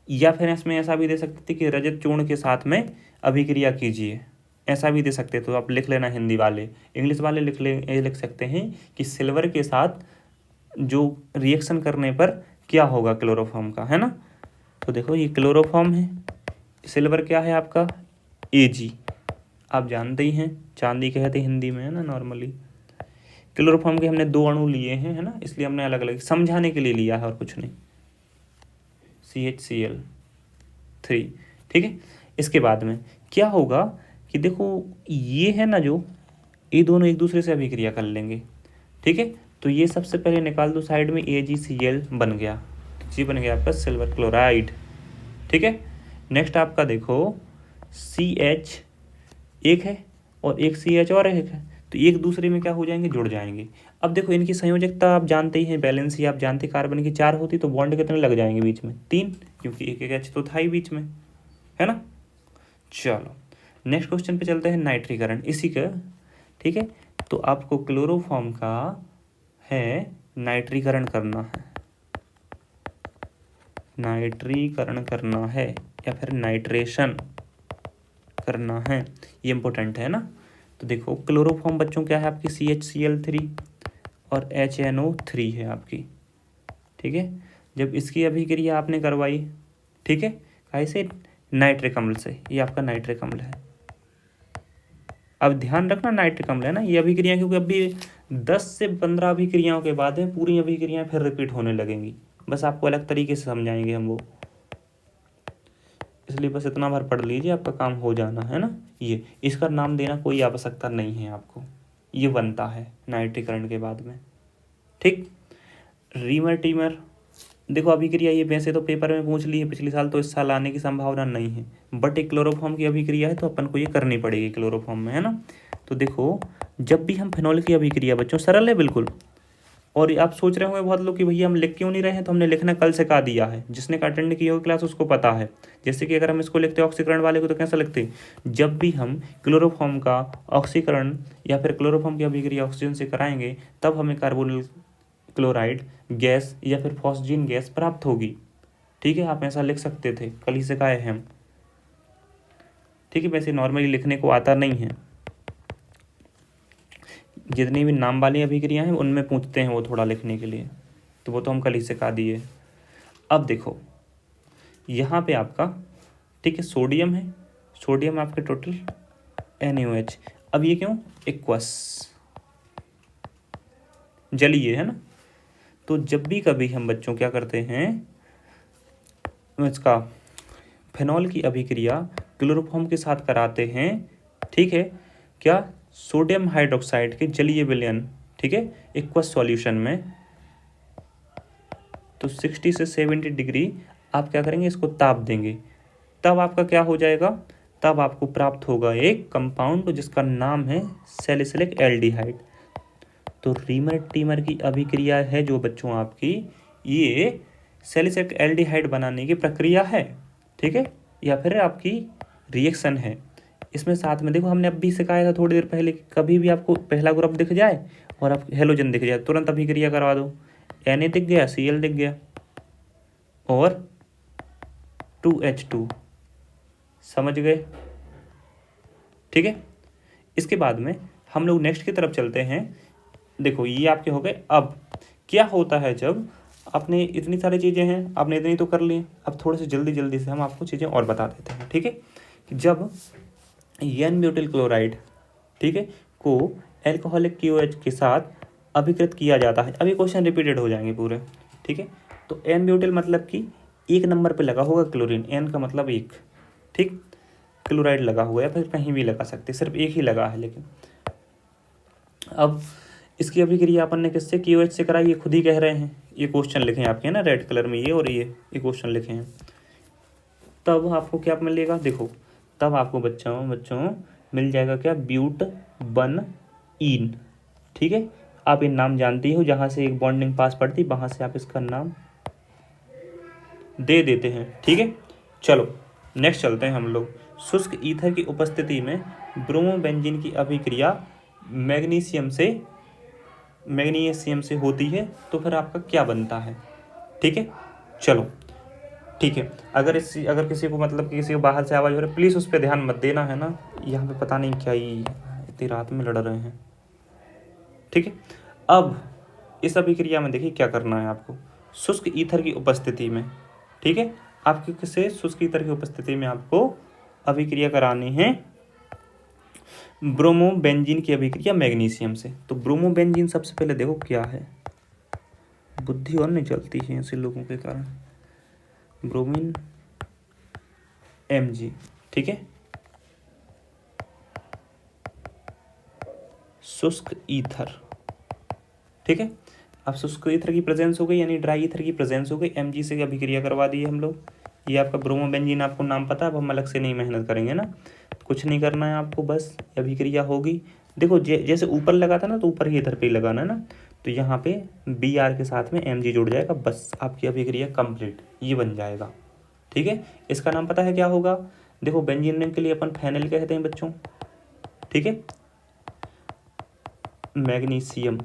या फिर इसमें ऐसा भी दे सकते थे कि रजत चूर्ण के साथ में अभिक्रिया कीजिए, ऐसा भी दे सकते, तो आप लिख लेना हिंदी वाले। इंग्लिश वाले लिख सकते हैं कि सिल्वर के साथ जो रिएक्शन करने पर क्या होगा क्लोरोफॉर्म का, है ना। तो देखो ये क्लोरोफॉर्म है, सिल्वर क्या है आपका Ag, आप जानते ही हैं, चांदी कहते हैं हिंदी में, है ना नॉर्मली। क्लोरोफॉर्म के हमने 2 अणु लिए हैं, है ना, इसलिए हमने अलग अलग समझाने के लिए लिया है और कुछ नहीं, CHCl3, ठीक है। इसके बाद में क्या होगा कि देखो ये है ना, जो ये दोनों एक दूसरे से अभिक्रिया कर लेंगे, ठीक है। तो ये सबसे पहले निकाल दो साइड में, AgCl बन गया, जी बन गया आपका सिल्वर क्लोराइड, ठीक है। नेक्स्ट आपका देखो CH एक है और एक CH और एक है, तो एक दूसरे में क्या हो जाएंगे, जुड़ जाएंगे। अब देखो इनकी संयोजकता आप जानते ही हैं, बैलेंस ही आप जानते, कार्बन की 4 होती, तो बॉन्ड कितने लग जाएंगे बीच में, 3, क्योंकि एक H तो था ही बीच में, है ना। चलो नेक्स्ट क्वेश्चन पे चलते हैं, नाइट्रीकरण इसी का, ठीक है। तो आपको क्लोरोफॉर्म का है नाइट्रीकरण करना है, नाइट्रीकरण करना है या फिर नाइट्रेशन करना है, ये इंपॉर्टेंट है ना। तो देखो क्लोरोफॉर्म बच्चों क्या है आपकी, CHCl3 और HNO3 है आपकी, ठीक है। जब इसकी अभिक्रिया आपने करवाई, ठीक है, कैसे, नाइट्रिक अम्ल से, ये आपका नाइट्रिक अम्ल है। अब ध्यान रखना नाइट्रिक अम्ल है ना ये अभिक्रिया, क्योंकि अभी 10 से 15 अभिक्रियाओं के बाद है पूरी अभिक्रियाएं फिर रिपीट होने लगेंगी, बस आपको अलग तरीके से समझाएंगे हम वो, इसलिए बस इतना बार पढ़ लीजिए, आपका काम हो जाना, है ना। ये इसका नाम देना कोई आवश्यकता नहीं है आपको, ये बनता है नाइट्रीकरण के बाद में, ठीक। रीमर टीमर, देखो अभिक्रिया ये वैसे तो पेपर में पूछ ली है पिछले साल, तो इस साल आने की संभावना नहीं है, बट एक क्लोरोफॉर्म की अभिक्रिया है तो अपन को ये करनी पड़ेगी क्लोरोफॉर्म में, है ना। तो देखो जब भी हम फिनॉल की अभिक्रिया, बच्चों सरल है बिल्कुल, और आप सोच रहे होंगे बहुत लोग कि भैया हम लिख क्यों नहीं रहे हैं, तो हमने लिखना कल सिखा दिया है, जिसने अटेंड की होगी क्लास उसको पता है। जैसे कि अगर हम इसको लिखते ऑक्सीकरण वाले को, तो कैसा लिखते, जब भी हम क्लोरोफॉर्म का ऑक्सीकरण या फिर क्लोरोफॉर्म की अभिक्रिया ऑक्सीजन से कराएंगे तब हमें कार्बोनिल क्लोराइड गैस या फिर फॉस्जीन गैस प्राप्त होगी, ठीक है। आप ऐसा लिख सकते थे, कल ही सिखाए हैं हम, ठीक है। वैसे नॉर्मली लिखने को आता नहीं है, जितनी भी नाम वाली अभिक्रिया हैं उनमें पूछते हैं वो थोड़ा लिखने के लिए, तो वो तो हम कल ही सिखा दिए। अब देखो यहाँ पे आपका, ठीक है, सोडियम है, सोडियम आपके टोटल NaOH। अब ये क्यों, एक्वस जलीय है ना। तो जब भी कभी हम बच्चों क्या करते हैं, इसका फिनॉल की अभिक्रिया क्लोरोफॉर्म के साथ कराते हैं, ठीक है, क्या, सोडियम हाइड्रोक्साइड के जलीय विलयन, ठीक है, एक्वस सॉल्यूशन में तो 60 से 70 डिग्री आप क्या करेंगे, इसको ताप देंगे, तब आपका क्या हो जाएगा, तब आपको प्राप्त होगा एक कंपाउंड जिसका नाम है सैलिसिलिक एल्डिहाइड। तो रीमर टीमर की अभिक्रिया है जो बच्चों आपकी, ये सैलिसिलिक एल्डिहाइड बनाने की प्रक्रिया है, ठीक है, या फिर आपकी रिएक्शन है। इसमें साथ में देखो हमने अब भी सिखाया था थोड़ी देर पहले कि कभी भी आपको पहला ग्रुप दिख जाए और आप हेलोजन दिख जाए तुरंत अभिक्रिया करवा दो। Na दिख गया, Cl दिख गया और 2H2, समझ गए, ठीक है। इसके बाद में हम लोग नेक्स्ट की तरफ चलते हैं। देखो ये आपके हो गए। अब क्या होता है जब आपने इतनी सारी चीज़ें हैं, आपने इतनी तो कर ली, अब थोड़े से जल्दी से हम आपको चीज़ें और बता देते हैं, ठीक है। जब एन ब्यूटिल क्लोराइड, ठीक है, को एल्कोहलिक KOH के साथ अभिकृत किया जाता है। अभी क्वेश्चन रिपीटेड हो जाएंगे पूरे, ठीक है। तो एन ब्यूटिल मतलब कि एक नंबर पे लगा होगा क्लोरीन, एन का मतलब एक, ठीक, क्लोराइड लगा हुआ है, फिर कहीं भी लगा सकते, सिर्फ एक ही लगा है। लेकिन अब इसकी अभिक्रिया अपन ने किससे, KOH से कराई, ये खुद ही कह रहे हैं, ये क्वेश्चन लिखे हैं आपके ना रेड कलर में, ये और ये क्वेश्चन लिखे हैं। तब आपको क्या मिलेगा, देखो तब आपको बच्चों मिल जाएगा क्या, ब्यूट वन ईन, ठीक है। आप ये नाम जानते हो, जहाँ से एक बॉन्डिंग पास पड़ती वहाँ से आप इसका नाम दे देते हैं, ठीक है। चलो नेक्स्ट चलते हैं हम लोग। शुष्क ईथर की उपस्थिति में ब्रोमोबेंजीन की अभिक्रिया मैग्नीशियम से होती है, तो फिर आपका क्या बनता है, ठीक है। चलो ठीक है, अगर किसी को मतलब कि किसी को बाहर से आवाज़ हो रही है, प्लीज़ उस पर ध्यान मत देना, है ना। यहाँ पे पता नहीं क्या ही इतनी रात में लड़ रहे हैं, ठीक है। अब इस अभिक्रिया में देखिए क्या करना है आपको, शुष्क ईथर की उपस्थिति में, ठीक है, आपके किसे, शुष्क ईथर की उपस्थिति में आपको अभिक्रिया करानी है ब्रोमोबेंजीन की अभिक्रिया मैग्नीशियम से। तो ब्रोमोबेंजीन सबसे पहले देखो क्या है, बुद्धि और नहीं चलती है ऐसे लोगों के कारण, ब्रोमीन Mg, ठीक है, शुष्क ईथर, ठीक है। अब शुष्क ईथर की प्रेजेंस हो गई, यानी ड्राई ईथर की प्रेजेंस हो गई, Mg से अभिक्रिया करवा दी है हम लोग। ये आपका ब्रोमोबेंजीन, आपको नाम पता है, अब हम अलग से नहीं मेहनत करेंगे ना, कुछ नहीं करना है आपको, बस अभिक्रिया होगी। देखो जैसे ऊपर लगा था ना, तो ऊपर ही इधर पे ही लगाना है ना, तो यहाँ पे Br के साथ में Mg जुड़ जाएगा, बस आपकी अभिक्रिया कंप्लीट, ये बन जाएगा, ठीक है। इसका नाम पता है क्या होगा, देखो बेंजीन रिंग के लिए अपन फेनिल कहते हैं बच्चों, ठीक है, मैग्नीशियम।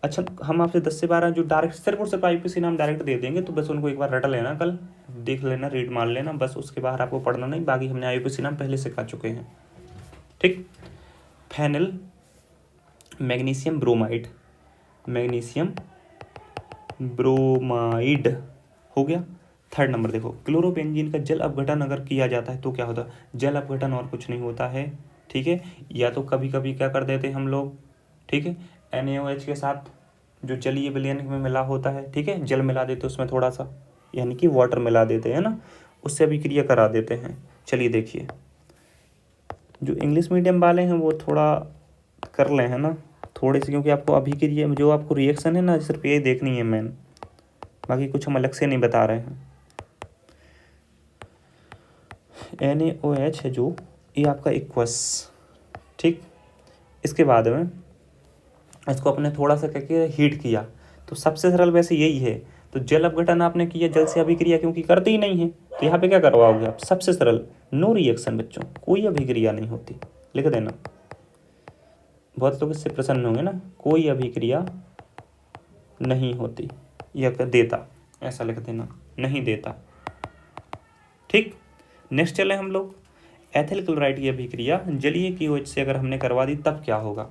अच्छा हम आपसे 10 से 12 जो डायरेक्ट सिर्फ और सिर्फ IUPAC नाम डायरेक्ट दे देंगे, तो बस उनको एक बार रट लेना, कल देख लेना, रीड मार लेना, बस उसके बाहर आपको पढ़ना नहीं, बाकी हमने IUPAC नाम पहले सिखा चुके हैं, ठीक। Phenyl magnesium bromide, magnesium bromide हो गया। थर्ड नंबर देखो, क्लोरोबेंजीन का जल अपघटन अगर किया जाता है तो क्या होता है, जल अपघटन और कुछ नहीं होता है, ठीक है। या तो कभी कभी क्या कर देते हैं हम लोग, ठीक है, NaOH के साथ जो जलीय विलयन में मिला होता है, ठीक है, जल मिला देते उसमें थोड़ा सा, यानी कि वाटर मिला देते हैं ना, उससे अभिक्रिया करा देते हैं। चलिए देखिए, जो इंग्लिश मीडियम वाले हैं वो थोड़ा कर लें, है ना, थोड़े से, क्योंकि आपको अभिक्रिया जो आपको रिएक्शन है ना, सिर्फ ये देखनी है मेन, बाकी कुछ हम अलग से नहीं बता रहे हैं। NaOH है जो, ये आपका एक्वस, ठीक। इसके बाद में इसको अपने थोड़ा सा करके हीट किया, तो सबसे सरल वैसे यही है। तो जल अपघटन आपने किया, जल से अभिक्रिया क्योंकि करते ही नहीं है, तो यहाँ पे क्या करवाओगे आप, सबसे सरल नो रिएक्शन बच्चों, कोई अभिक्रिया नहीं होती, लिख देना, बहुत लोग इससे प्रसन्न होंगे ना, कोई अभिक्रिया नहीं होती, या देता, ऐसा लिख देना, नहीं देता, ठीक। नेक्स्ट चले हम लोग, एथिल क्लोराइड की अभिक्रिया जलीय KOH से अगर हमने करवा दी तब क्या होगा।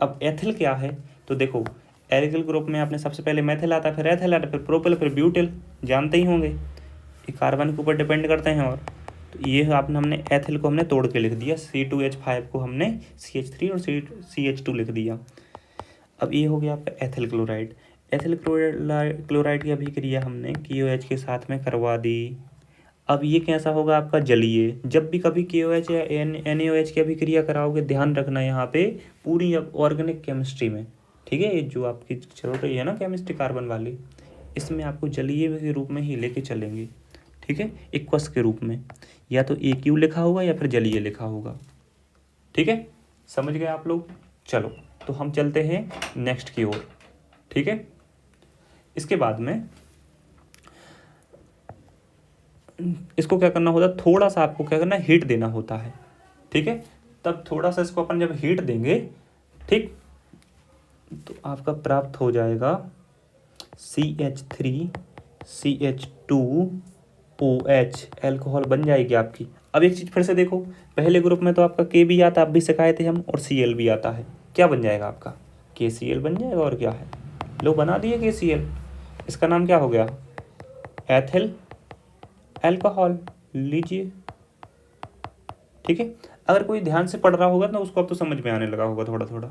अब एथिल क्या है, तो देखो एल्किल ग्रुप में आपने सबसे पहले मेथिल आता है, फिर एथिल आता है, फिर प्रोपिल, फिर ब्यूटिल, जानते ही होंगे, ये कार्बन के ऊपर डिपेंड करते हैं। और तो ये हमने एथिल को हमने तोड़ के लिख दिया, C2H5 को हमने CH3 और CH2 लिख दिया। अब ये हो गया आपका एथिल क्लोराइड। एथिल क्लोराइड की अभिक्रिया हमने KOH के साथ में करवा दी। अब ये कैसा होगा आपका जलीय। जब भी कभी KOH या NaOH की अभिक्रिया कराओगे, ध्यान रखना यहाँ पे पूरी ऑर्गेनिक केमिस्ट्री में, ठीक है, जो आपकी चल रही है ना केमिस्ट्री कार्बन वाली, इसमें आपको जलीय के रूप में ही लेके चलेंगे, ठीक है, एक्वस के रूप में, या तो AQ लिखा होगा या फिर जलीय लिखा होगा, ठीक है, समझ गए आप लोग। चलो तो हम चलते हैं नेक्स्ट की ओर, ठीक है। इसके बाद में इसको क्या करना होता है, थोड़ा सा आपको क्या करना है, हीट देना होता है, ठीक है। तब थोड़ा सा इसको अपन जब हीट देंगे, ठीक, तो आपका प्राप्त हो जाएगा CH3CH2OH, एल्कोहल बन जाएगी आपकी। अब एक चीज़ फिर से देखो, पहले ग्रुप में तो आपका K भी आता, आप भी सिखाए थे हम, और Cl भी आता है, क्या बन जाएगा आपका, KCl बन जाएगा। और क्या है, लो बना दिए KCl, इसका नाम क्या हो गया, एथिल एल्कोहल, लीजिए, ठीक है। अगर कोई ध्यान से पढ़ रहा होगा ना उसको अब तो समझ में आने लगा होगा थोड़ा थोड़ा,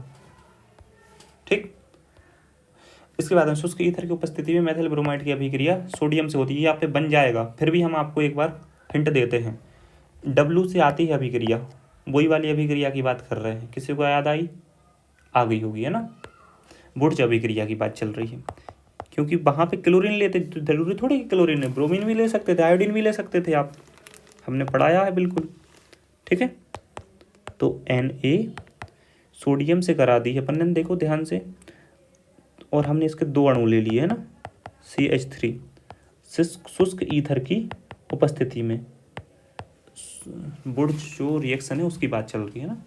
ठीक। इसके बाद में शुष्क ईथर की उपस्थिति में मेथिल ब्रोमाइड की अभिक्रिया सोडियम से होती है, ये आप पे बन जाएगा, फिर भी हम आपको एक बार हिंट देते हैं। W से आती है अभिक्रिया, वही वाली अभिक्रिया की बात कर रहे हैं, किसी को याद आई, आ गई होगी, है ना, वुड्स अभिक्रिया की बात चल रही है, क्योंकि वहाँ पे क्लोरीन लेते, तो जरूरी थोड़ी कि क्लोरीन है, ब्रोमीन भी ले सकते थे, आयोडीन भी ले सकते थे आप, हमने पढ़ाया है बिल्कुल, ठीक है। तो Na सोडियम से करा दी है अपन ने, देखो ध्यान से, और हमने इसके 2 अणु ले लिए है ना, CH3, शुष्क ईथर की उपस्थिति में, वुड्स जो रिएक्शन है उसकी बात चल रही है ना,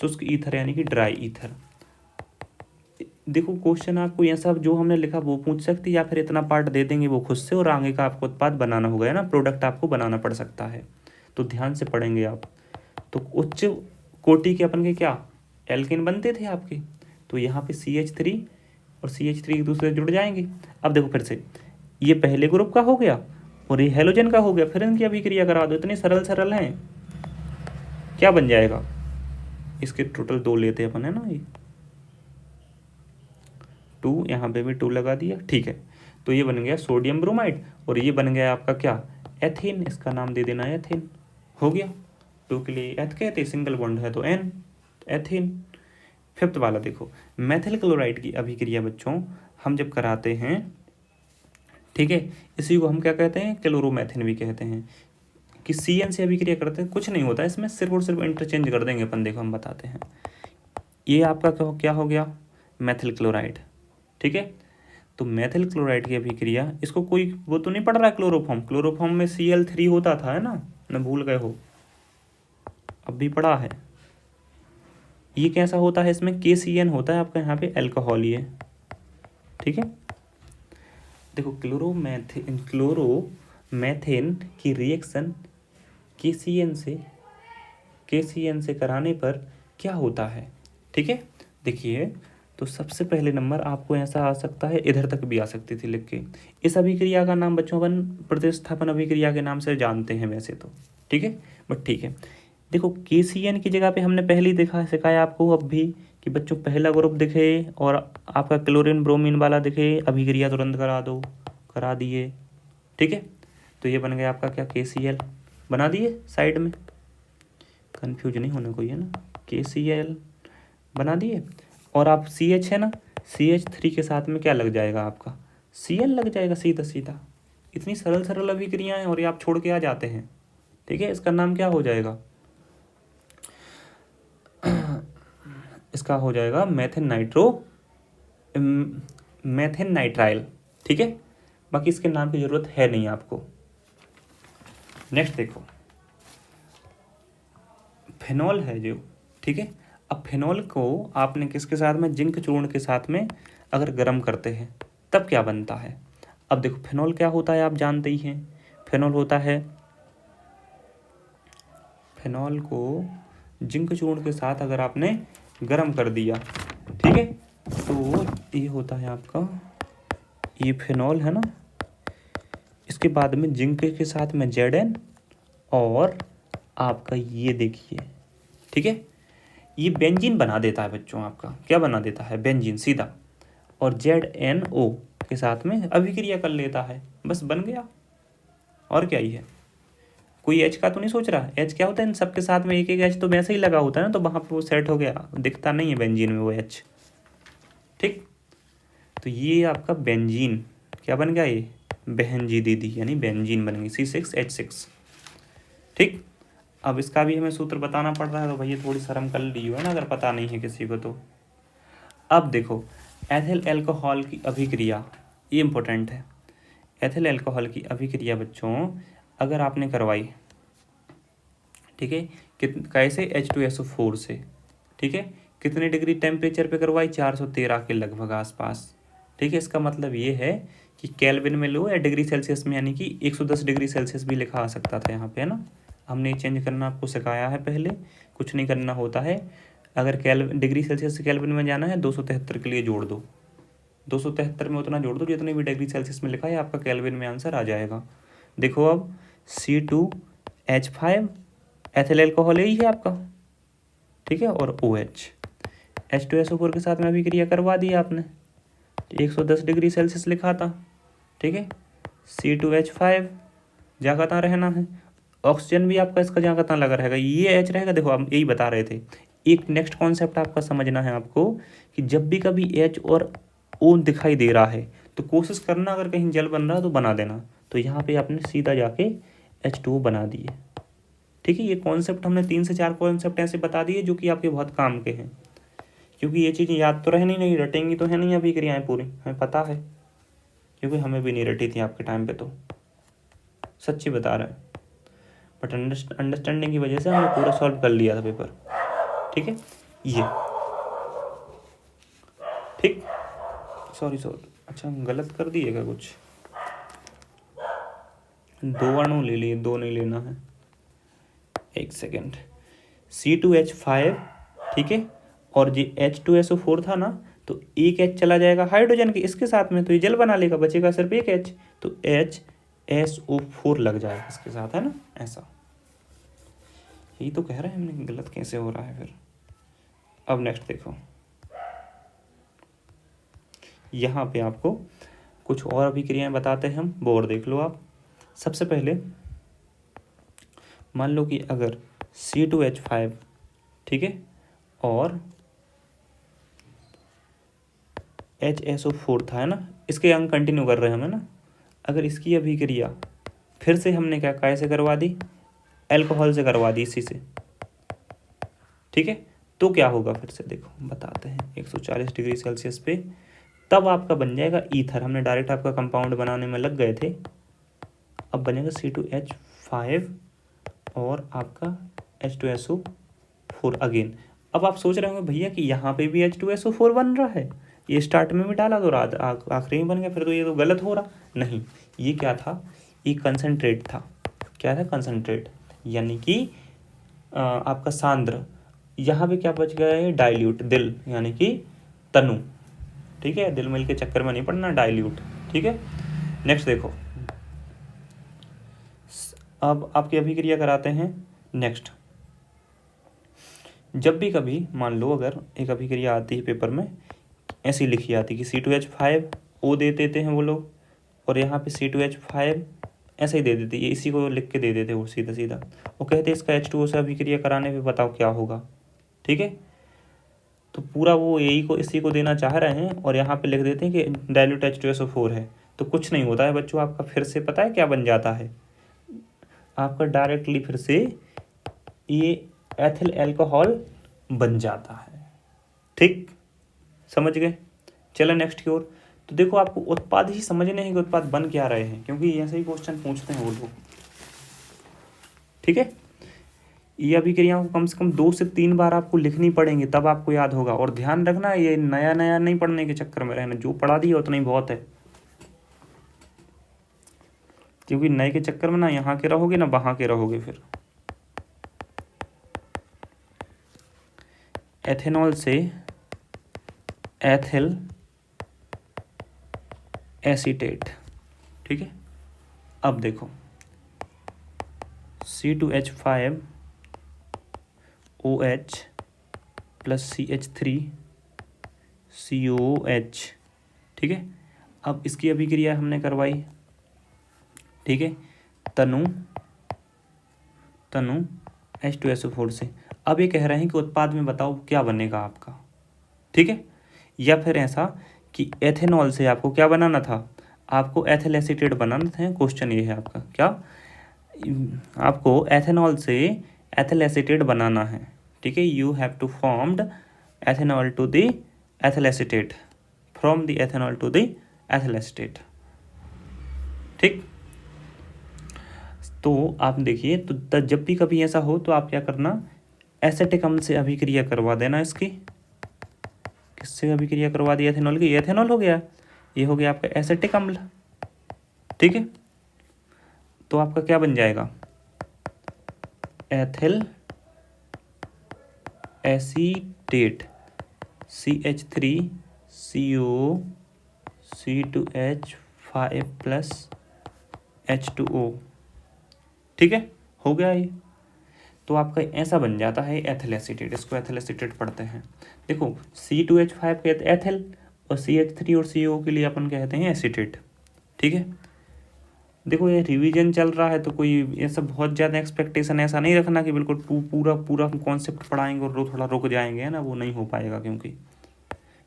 शुष्क ईथर यानी कि ड्राई ईथर। देखो क्वेश्चन आपको ये सब जो हमने लिखा वो पूछ सकती है, या फिर इतना पार्ट दे देंगे वो खुद से, और आगे का आपको उत्पाद बनाना होगा, है ना, प्रोडक्ट आपको बनाना पड़ सकता है, तो ध्यान से पढ़ेंगे आप। तो उच्च कोटि के अपन के क्या एल्केन बनते थे आपके, तो यहाँ पे CH3 और CH3 एक दूसरे से जुड़ जाएंगे। अब देखो फिर से, ये पहले ग्रुप का हो गया और ये हेलोजन का हो गया, फिर इनकी अभिक्रिया करा दो, इतने सरल सरल हैं, क्या बन जाएगा, इसके टोटल 2 लेते हैं अपन, है ना, ये 2, यहाँ पे भी 2 लगा दिया, ठीक है। तो ये बन गया सोडियम ब्रोमाइड, और ये बन गया आपका क्या, एथेन, इसका नाम दे देना एथेन, हो गया। 2 के लिए एथ कहते, सिंगल बॉन्ड है तो N, एथेन। 5th वाला देखो, मेथिल क्लोराइड की अभिक्रिया बच्चों हम जब कराते हैं, ठीक है, इसी को हम क्या कहते हैं, क्लोरोमेथिन भी कहते हैं, कि CN से अभिक्रिया करते हैं, कुछ नहीं होता इसमें, सिर्फ और सिर्फ इंटरचेंज कर देंगे अपन, देखो हम बताते हैं। ये आपका क्या हो गया, मेथिल क्लोराइड, ठीक है। तो मेथिल क्लोराइड की अभिक्रिया, इसको कोई वो तो नहीं पढ़ रहा है, क्लोरोफॉर्म, क्लोरोफॉर्म में Cl3 होता था, है ना, न भूल गए हो, अब भी पढ़ा है। ये कैसा होता है, इसमें KCN होता है आपका, यहाँ पे अल्कोहल ही है, ठीक है। देखो क्लोरोमेथेन की रिएक्शन KCN से कराने पर क्या होता है, ठीक है। देखिए, तो सबसे पहले नंबर आपको ऐसा आ सकता है, इधर तक भी आ सकती थी लिख के। इस अभिक्रिया का नाम बच्चों अपन प्रतिस्थापन अभिक्रिया के नाम से जानते हैं वैसे तो, ठीक है, बट ठीक है। देखो KCN की जगह पे हमने पहले ही सिखाया आपको अब भी, कि बच्चों पहला ग्रुप दिखे और आपका क्लोरीन ब्रोमीन वाला दिखे, अभिक्रिया तुरंत करा दिए, ठीक है। तो ये बन गया आपका क्या, KCl बना दिए साइड में, कंफ्यूज नहीं होना कोई, है ना, KCl बना दिए, और आप CH है ना, CH3 के साथ में क्या लग जाएगा आपका, Cl लग जाएगा सीधा सीधा। इतनी सरल सरल अभिक्रियाएं और ये आप छोड़ के आ जाते हैं, ठीक है। इसका नाम क्या हो जाएगा, इसका हो जाएगा मेथेन नाइट्राइल, ठीक है। बाकी इसके नाम की जरूरत है नहीं आपको। नेक्स्ट देखो, फेनॉल है जो, ठीक है। अब फेनॉल को आपने किसके साथ में, जिंक चूर्ण के साथ में अगर गर्म करते हैं तब क्या बनता है। अब देखो फेनॉल क्या होता है आप जानते ही हैं, फेनॉल होता है, फेनॉल को जिंक चूर्ण के साथ अगर आपने गर्म कर दिया, ठीक है, तो ये होता है आपका, ये फेनॉल है ना, इसके बाद में जिंक के साथ में Zn, और आपका ये देखिए, ठीक है, ये बेंजीन बना देता है बच्चों, आपका क्या बना देता है, बेंजीन सीधा, और ZnO के साथ में अभिक्रिया कर लेता है, बस बन गया। और क्या ही है, कोई H का तो नहीं सोच रहा, H क्या होता है इन सबके साथ में, एक एक H तो वैसे ही लगा होता है ना, तो वहाँ पर वो सेट हो गया, दिखता नहीं है बेंजीन में वो H, ठीक। तो ये आपका बेंजीन क्या बन गया ये, बेंजीन दीदी यानी बेंजीन बन गई C6H6। ठीक, अब इसका भी हमें सूत्र बताना पड़ रहा है, तो भैया थोड़ी शर्म कर लियो है ना अगर पता नहीं है किसी को तो। अब देखो एथिल अल्कोहल की अभिक्रिया, ये इंपॉर्टेंट है। एथिल अल्कोहल की अभिक्रिया बच्चों अगर आपने करवाई, ठीक है, कैसे H2SO4 से, ठीक है, कितने डिग्री टेम्परेचर पे करवाई, 413 के लगभग आसपास। ठीक है, इसका मतलब ये है कि केल्विन में लो या डिग्री सेल्सियस में, यानी कि 110 डिग्री सेल्सियस भी लिखा आ सकता था यहाँ पे, है ना। हमने चेंज करना आपको सिखाया है पहले, कुछ नहीं करना होता है। अगर डिग्री सेल्सियस से केल्विन में जाना है 273 के लिए जोड़ दो, 273 में उतना जोड़ दो जितने भी डिग्री सेल्सियस में लिखा है, आपका केल्विन में आंसर आ जाएगा। देखो अब C2H5 एथिल अल्कोहल ही है आपका, ठीक है, और OH H2SO4 के साथ में अभिक्रिया करवा दी आपने, 110 डिग्री सेल्सियस लिखा था, ठीक है। C2H5 जहाँ कहाँ रहना है, ऑक्सीजन भी आपका इसका जहाँ कहाँ लगा रहेगा, ये H रहेगा। देखो हम यही बता रहे थे। एक नेक्स्ट कॉन्सेप्ट आपका समझना है आपको कि जब भी कभी H और O दिखाई दे रहा है तो कोशिश करना अगर कहीं जल बन रहा है तो बना देना। तो यहाँ पे आपने सीधा जाके H2O बना दिए, ठीक है। ये कॉन्सेप्ट हमने 3 से 4 कॉन्सेप्ट ऐसे बता दिए जो कि आपके बहुत काम के हैं, क्योंकि ये चीज़ें याद तो रहनी नहीं, रटेंगी तो है नहीं अभी क्रियाएँ पूरी, हमें पता है, क्योंकि हमें भी नहीं रटी थी आपके टाइम पे, तो सच्ची बता रहे हैं। बट अंडरस्टैंडिंग की वजह से हमने पूरा सॉल्व कर लिया था पेपर, ठीक है। ये ठीक, सॉरी अच्छा गलत कर दिए क्या कुछ, 2 अणु ले लिए, 2 नहीं लेना है, एक सेकेंड। C2H5, ठीक है, और ये H2SO4 था ना, तो एक H चला जाएगा हाइड्रोजन के इसके साथ में, तो ये जल बना लेगा, बचेगा सिर्फ एक H, तो HSO4 लग जाएगा इसके साथ, है ना, ऐसा। यही तो कह रहे हैं हमने, गलत कैसे हो रहा है फिर। अब नेक्स्ट देखो, यहाँ पे आपको कुछ और अभिक्रियाएं बताते हैं हम, वो और देख लो आप। सबसे पहले मान लो कि अगर C2H5, ठीक है, और HSO4 था, है ना, इसके अंग कंटिन्यू कर रहे हैं हमें ना। अगर इसकी अभिक्रिया फिर से हमने क्या कैसे करवा दी, अल्कोहल से करवा दी इसी से, ठीक है, तो क्या होगा फिर से देखो बताते हैं। 140 डिग्री सेल्सियस पे तब आपका बन जाएगा ईथर, हमने डायरेक्ट आपका कंपाउंड बनाने में लग गए थे। अब बनेगा C2H5 और आपका H2SO4 अगेन। अब आप सोच रहे होंगे भैया कि यहाँ पे भी H2SO4 बन रहा है, ये स्टार्ट में भी डाला तो रात आखिरी में बन गया, फिर तो ये तो गलत हो रहा। नहीं, ये क्या था, ये कंसनट्रेट था। क्या था, कंसनट्रेट, यानी कि आपका सांद्र। यहाँ पे क्या बच गया है, डाइल्यूट, दिल यानी कि तनु, ठीक है, दिल मिल के चक्कर में नहीं पड़ना, डाइल्यूट, ठीक है। नेक्स्ट देखो, अब आपकी अभिक्रिया कराते हैं। नेक्स्ट, जब भी कभी मान लो अगर एक अभिक्रिया आती है पेपर में, ऐसी लिखी आती है कि C2H5 O दे देते हैं वो लोग, और यहाँ पे C2H5 ऐसे ही दे देते, ये इसी को लिख के दे देते वो सीधा सीधा, वो कहते हैं इसका H2O से अभिक्रिया कराने पे बताओ क्या होगा, ठीक है। तो पूरा वो यही को इसी को देना चाह रहे हैं, और यहाँ पे लिख देते हैं कि डाइल्यूट H2SO4 है, तो कुछ नहीं होता है बच्चों, आपका फिर से पता है क्या बन जाता है, आपका डायरेक्टली फिर से ये एथिल अल्कोहल बन जाता है, ठीक, समझ गए। चलो नेक्स्ट की ओर। तो देखो आपको उत्पाद ही समझने हैं कि उत्पाद बन क्या रहे हैं, क्योंकि ऐसे ही क्वेश्चन पूछते हैं वो लोग, ठीक है। ये अभिक्रियाओं को कम से कम 2 से 3 बार आपको लिखनी पड़ेंगी, तब आपको याद होगा। और ध्यान रखना, ये नया नया नहीं पढ़ने के चक्कर में रहना, जो पढ़ा दिया उतना ही बहुत है, क्योंकि नए के चक्कर में ना यहाँ के रहोगे ना वहाँ के रहोगे। फिर एथेनॉल से एथिल एसीटेट, ठीक है। अब देखो C2H5 OH plus CH3 COOH, ठीक है। अब इसकी अभिक्रिया हमने करवाई, ठीक है, तनु H2SO4 से। अब ये कह रहे हैं कि उत्पाद में बताओ क्या बनेगा आपका, ठीक है। या फिर ऐसा कि एथेनॉल से आपको क्या बनाना था, आपको एथिल एसीटेट बनाना है। क्वेश्चन ये है आपका, क्या आपको एथेनॉल से एथिल एसीटेट बनाना है, ठीक है। You have to formed ethanol to the ethyl acetate, from the ethanol to the ethyl acetate, ठीक। तो आप देखिए, तो जब भी कभी ऐसा हो तो आप क्या करना, एसिटिक अम्ल से अभिक्रिया करवा देना इसकी। किससे अभिक्रिया करवा दी एथेनॉल की, ये एथेनॉल हो गया, ये हो गया आपका एसिटिक अम्ल, ठीक है। तो आपका क्या बन जाएगा, एथिल एसीटेट CH3CO C2H5+H2O, ठीक है, हो गया ये। तो आपका ऐसा बन जाता है एथिल एसीटेट, इसको एथिल एसीटेट पढ़ते हैं। देखो C2H5 कहते हैं एथिल, और CH3 और CO के लिए अपन कहते हैं एसीटेट, ठीक है। देखो ये रिवीजन चल रहा है, तो कोई ऐसा बहुत ज़्यादा एक्सपेक्टेशन ऐसा नहीं रखना कि बिल्कुल पूरा पूरा कॉन्सेप्ट पढ़ाएंगे और थोड़ा रुक जाएंगे, है ना, वो नहीं हो पाएगा, क्योंकि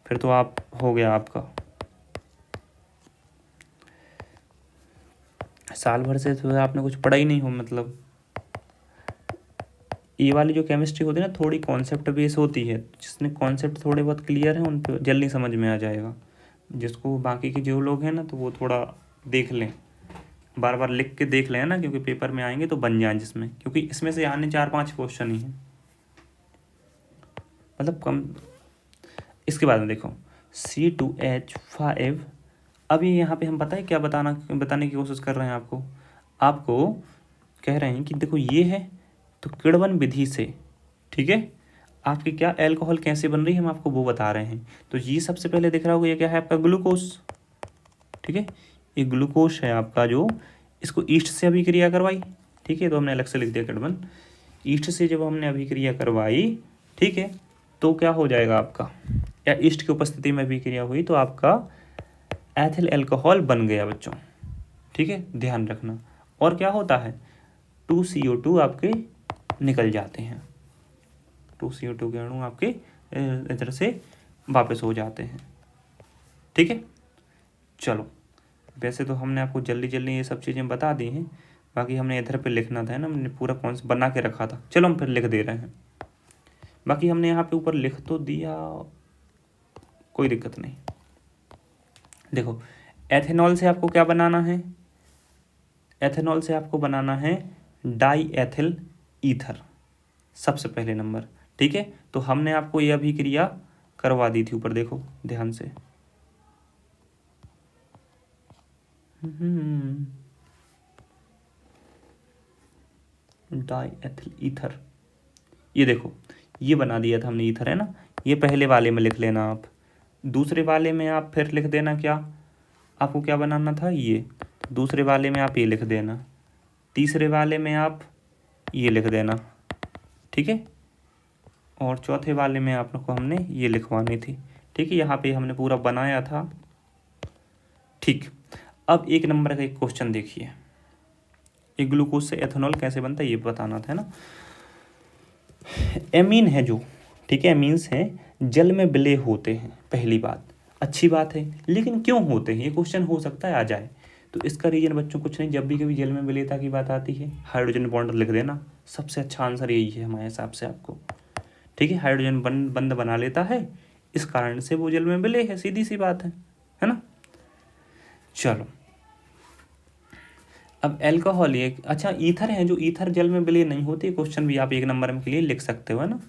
फिर तो आप हो गया आपका साल भर से तो आपने कुछ पढ़ा ही नहीं हो। मतलब ये वाली जो केमिस्ट्री होती है ना, थोड़ी कॉन्सेप्ट बेस होती है, जिसने कॉन्सेप्ट थोड़े बहुत क्लियर हैं उन पर जल्दी समझ में आ जाएगा। जिसको बाकी के जो लोग हैं ना, तो वो थोड़ा देख लें, बार बार लिख के देख लें ना, क्योंकि पेपर में आएंगे तो बन जाए जिसमें, क्योंकि इसमें से आने 4-5 क्वेश्चन ही हैं, मतलब कम। इसके बाद में देखो C2H5, अभी यहाँ पे हम पता है क्या बताने की कोशिश कर रहे हैं आपको कह रहे हैं कि देखो ये है, तो किण्वन विधि से, ठीक है, आपकी क्या एल्कोहल कैसे बन रही है हम आपको वो बता रहे हैं। तो ये सबसे पहले दिख रहा होगा, ये क्या है आपका ग्लूकोज, ठीक है, ये ग्लूकोज है आपका, जो इसको ईस्ट से अभिक्रिया करवाई, ठीक है, तो हमने अलग से लिख दिया किण्वन। ईस्ट से जब हमने अभिक्रिया करवाई, ठीक है, तो क्या हो जाएगा आपका, या ईस्ट की उपस्थिति में अभिक्रिया हुई तो आपका एथिल अल्कोहल बन गया बच्चों, ठीक है, ध्यान रखना। और क्या होता है, 2CO2 आपके निकल जाते हैं, 2CO2 के अणु आपके इधर से वापस हो जाते हैं, ठीक है। चलो, वैसे तो हमने आपको जल्दी जल्दी ये सब चीज़ें बता दी हैं, बाकी हमने इधर पे लिखना था, है ना, हमने पूरा कॉन्सेप्ट बना के रखा था। चलो हम फिर लिख दे रहे हैं, बाकी हमने यहाँ पे ऊपर लिख तो दिया, कोई दिक्कत नहीं। देखो एथेनॉल से आपको क्या बनाना है, एथेनॉल से आपको बनाना है डाई एथिल ईथर, सबसे पहले नंबर, ठीक है। तो हमने आपको यह अभिक्रिया करवा दी थी, ऊपर देखो ध्यान से, डाई एथिल ईथर, ये देखो ये बना दिया था हमने ईथर, है ना। ये पहले वाले में लिख लेना आप, दूसरे वाले में आप फिर लिख देना, क्या आपको क्या बनाना था, ये दूसरे वाले में आप ये लिख देना, तीसरे वाले में आप ये लिख देना, ठीक है, और चौथे वाले में आपको हमने ये लिखवानी थी, ठीक है। यहाँ पे हमने पूरा बनाया था, ठीक। अब 1 नंबर का एक क्वेश्चन देखिए, एक ग्लूकोज से एथेनॉल कैसे बनता है ये बताना था, ना। एमीन है जो, ठीक है, एमीन्स हैं जल में विलय होते हैं, पहली बात, अच्छी बात है, लेकिन क्यों होते हैं ये क्वेश्चन हो सकता है आ जाए। तो इसका रीजन बच्चों कुछ नहीं, जब भी कभी जल में विलयता की बात आती है हाइड्रोजन बॉन्ड लिख देना, सबसे अच्छा आंसर यही है हमारे हिसाब से आपको, ठीक है। हाइड्रोजन बंद बना लेता है, इस कारण से वो जल में विलय है, सीधी सी बात है ना। चलो अब एल्कोहल, ये अच्छा ईथर है, जो ईथर जल में विलय नहीं होती, क्वेश्चन भी आप 1 नंबर के लिए लिख सकते हो, है ना।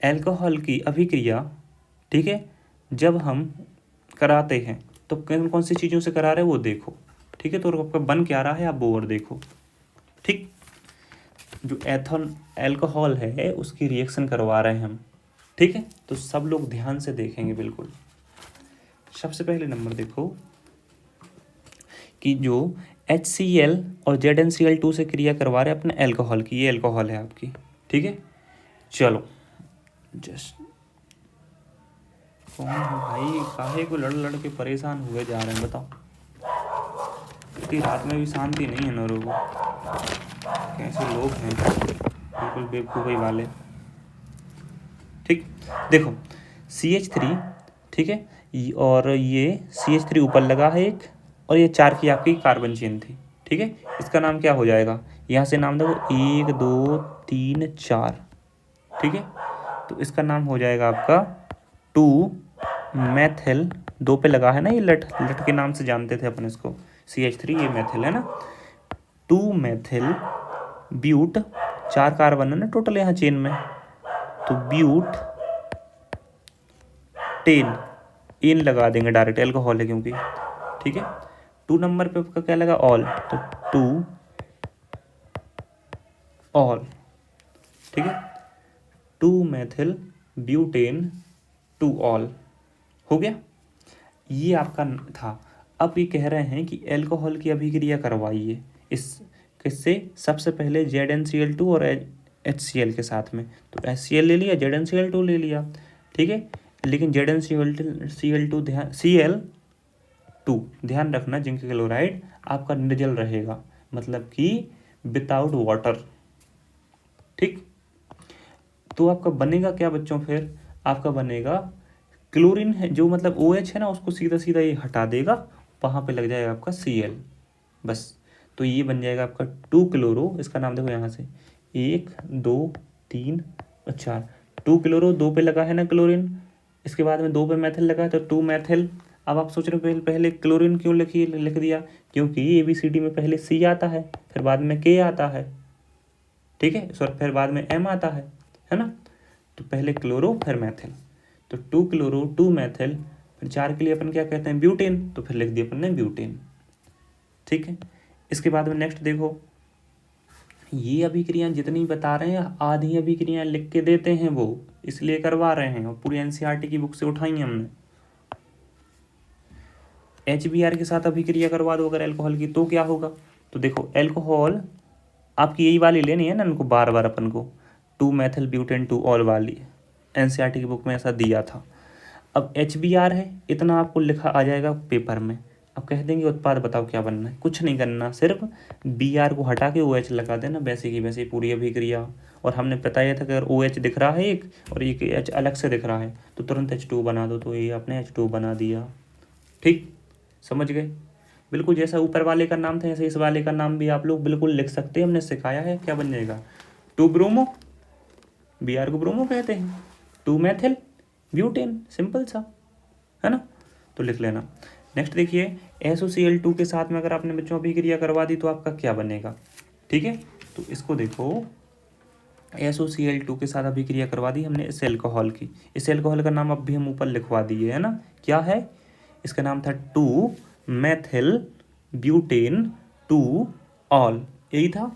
एल्कोहल की अभिक्रिया, ठीक है, जब हम कराते हैं तो कौन कौन सी चीज़ों से करा रहे हैं वो देखो, ठीक है। तो आपका बन क्या रहा है आप वो और देखो, ठीक। जो एल्कोहल है उसकी रिएक्शन करवा रहे हैं हम, ठीक है। तो सब लोग ध्यान से देखेंगे बिल्कुल। सबसे पहले नंबर देखो कि जो HCl और ZnCl2 से क्रिया करवा रहे हैं अपने एल्कोहल की, ये एल्कोहल है आपकी, ठीक है। चलो जस्ट कौन है भाई, काहे को लड़ के परेशान हुए जा रहे हैं बताओ, इतनी रात में भी शांति नहीं है नौरों को, कैसे लोग हैं, बिल्कुल बेवकूफ़ी वाले, ठीक। देखो CH3, ठीक है, और ये CH3 ऊपर लगा है एक, और ये 4 की आपकी कार्बन चेन थी। ठीक है, इसका नाम क्या हो जाएगा, यहाँ से नाम देखो 1 2 3 4। ठीक है, तो इसका नाम हो जाएगा आपका 2 मैथिल, 2 पे लगा है ना, ये लट लट के नाम से जानते थे अपन इसको, CH3, ये मैथिल है ना, 2 मैथिल ब्यूट, 4 कार्बन है ना टोटल यहाँ चेन में, तो ब्यूट 10, एन लगा देंगे डायरेक्ट, एल्कोहल है क्योंकि। ठीक है, 2 नंबर पे आपका क्या लगा, ऑल, तो 2 ऑल। ठीक है, 2 मैथिल ब्यूटेन 2 ऑल, हो गया, ये आपका था। अब ये कह रहे हैं कि एल्कोहल की अभिक्रिया करवाइए, इस किससे, सबसे पहले ZnCl2 और HCl के साथ में, तो HCl ले लिया, ZnCl2 ले लिया। ठीक है, लेकिन ZnCl2 ध्यान, Cl2 ध्यान रखना, जिंक क्लोराइड आपका निर्जल रहेगा, मतलब कि विदाउट वाटर। ठीक, तो आपका बनेगा क्या बच्चों, फिर आपका बनेगा क्लोरीन है जो मतलब OH है ना, उसको सीधा सीधा ये हटा देगा, वहाँ पे लग जाएगा आपका Cl, बस। तो ये बन जाएगा आपका 2 क्लोरो, इसका नाम देखो यहाँ से 1 2 3 और 4, 2 क्लोरो, 2 पे लगा है ना क्लोरीन, इसके बाद में 2 पे मैथिल लगा है, तो 2 मैथिल। अब आप सोच रहे हो पहले क्लोरीन क्यों लिख दिया, क्योंकि ABCD में पहले C आता है, फिर बाद में K आता है। ठीक है, सॉरी, फिर बाद में M आता है ना, तो पहले क्लोरो फिर मैथिल, तो 2 क्लोरो 2 मैथिल, फिर 4 के लिए अपन क्या कहते हैं, ब्यूटेन, तो फिर लिख दिया अपन ने ब्यूटेन। ठीक है, इसके बाद में नेक्स्ट देखो, ये अभिक्रियाएं जितनी बता रहे हैं आधी अभिक्रियाएं लिख के देते हैं वो, इसलिए करवा रहे हैं, और पूरी NCERT की बुक से उठाई हमने। HBr के साथ अभिक्रिया करवा दो अगर एल्कोहल की, तो क्या होगा, तो देखो एल्कोहल आपकी यही वाली लेनी है ना, इनको बार बार अपन को 2 मैथिल ब्यूटेन 2 ऑल वाली, NCERT की बुक में ऐसा दिया था। अब HBr है, इतना आपको लिखा आ जाएगा पेपर में। अब कह देंगे उत्पाद बताओ क्या बनना है, कुछ नहीं करना, सिर्फ Br को हटा के OH लगा देना, वैसे की वैसे पूरी अभिक्रिया। और हमने बताया था कि अगर OH दिख रहा है एक और एक H अलग से दिख रहा है तो तुरंत H2 बना दो, तो ये आपने H2 बना दिया। ठीक, समझ गए, बिल्कुल जैसा ऊपर वाले का नाम था ऐसे इस वाले का नाम भी आप लोग बिल्कुल लिख सकते हैं, हमने सिखाया है। क्या बन जाएगा, 2 ब्रोमो, Br को ब्रोमो कहते हैं, 2 मैथिल ब्यूटेन, सिंपल सा है ना, तो लिख लेना। नेक्स्ट देखिए, SOCl2 के साथ में अगर आपने बच्चों अभिक्रिया करवा दी तो आपका क्या बनेगा। ठीक है, तो इसको देखो, SOCl2 के साथ अभिक्रिया करवा दी हमने इस एल्कोहल की, इस एल्कोहल का नाम अब भी हम ऊपर लिखवा दिए है ना, क्या है, इसका नाम था 2 मैथिल ब्यूटेन 2 ऑल, यही था।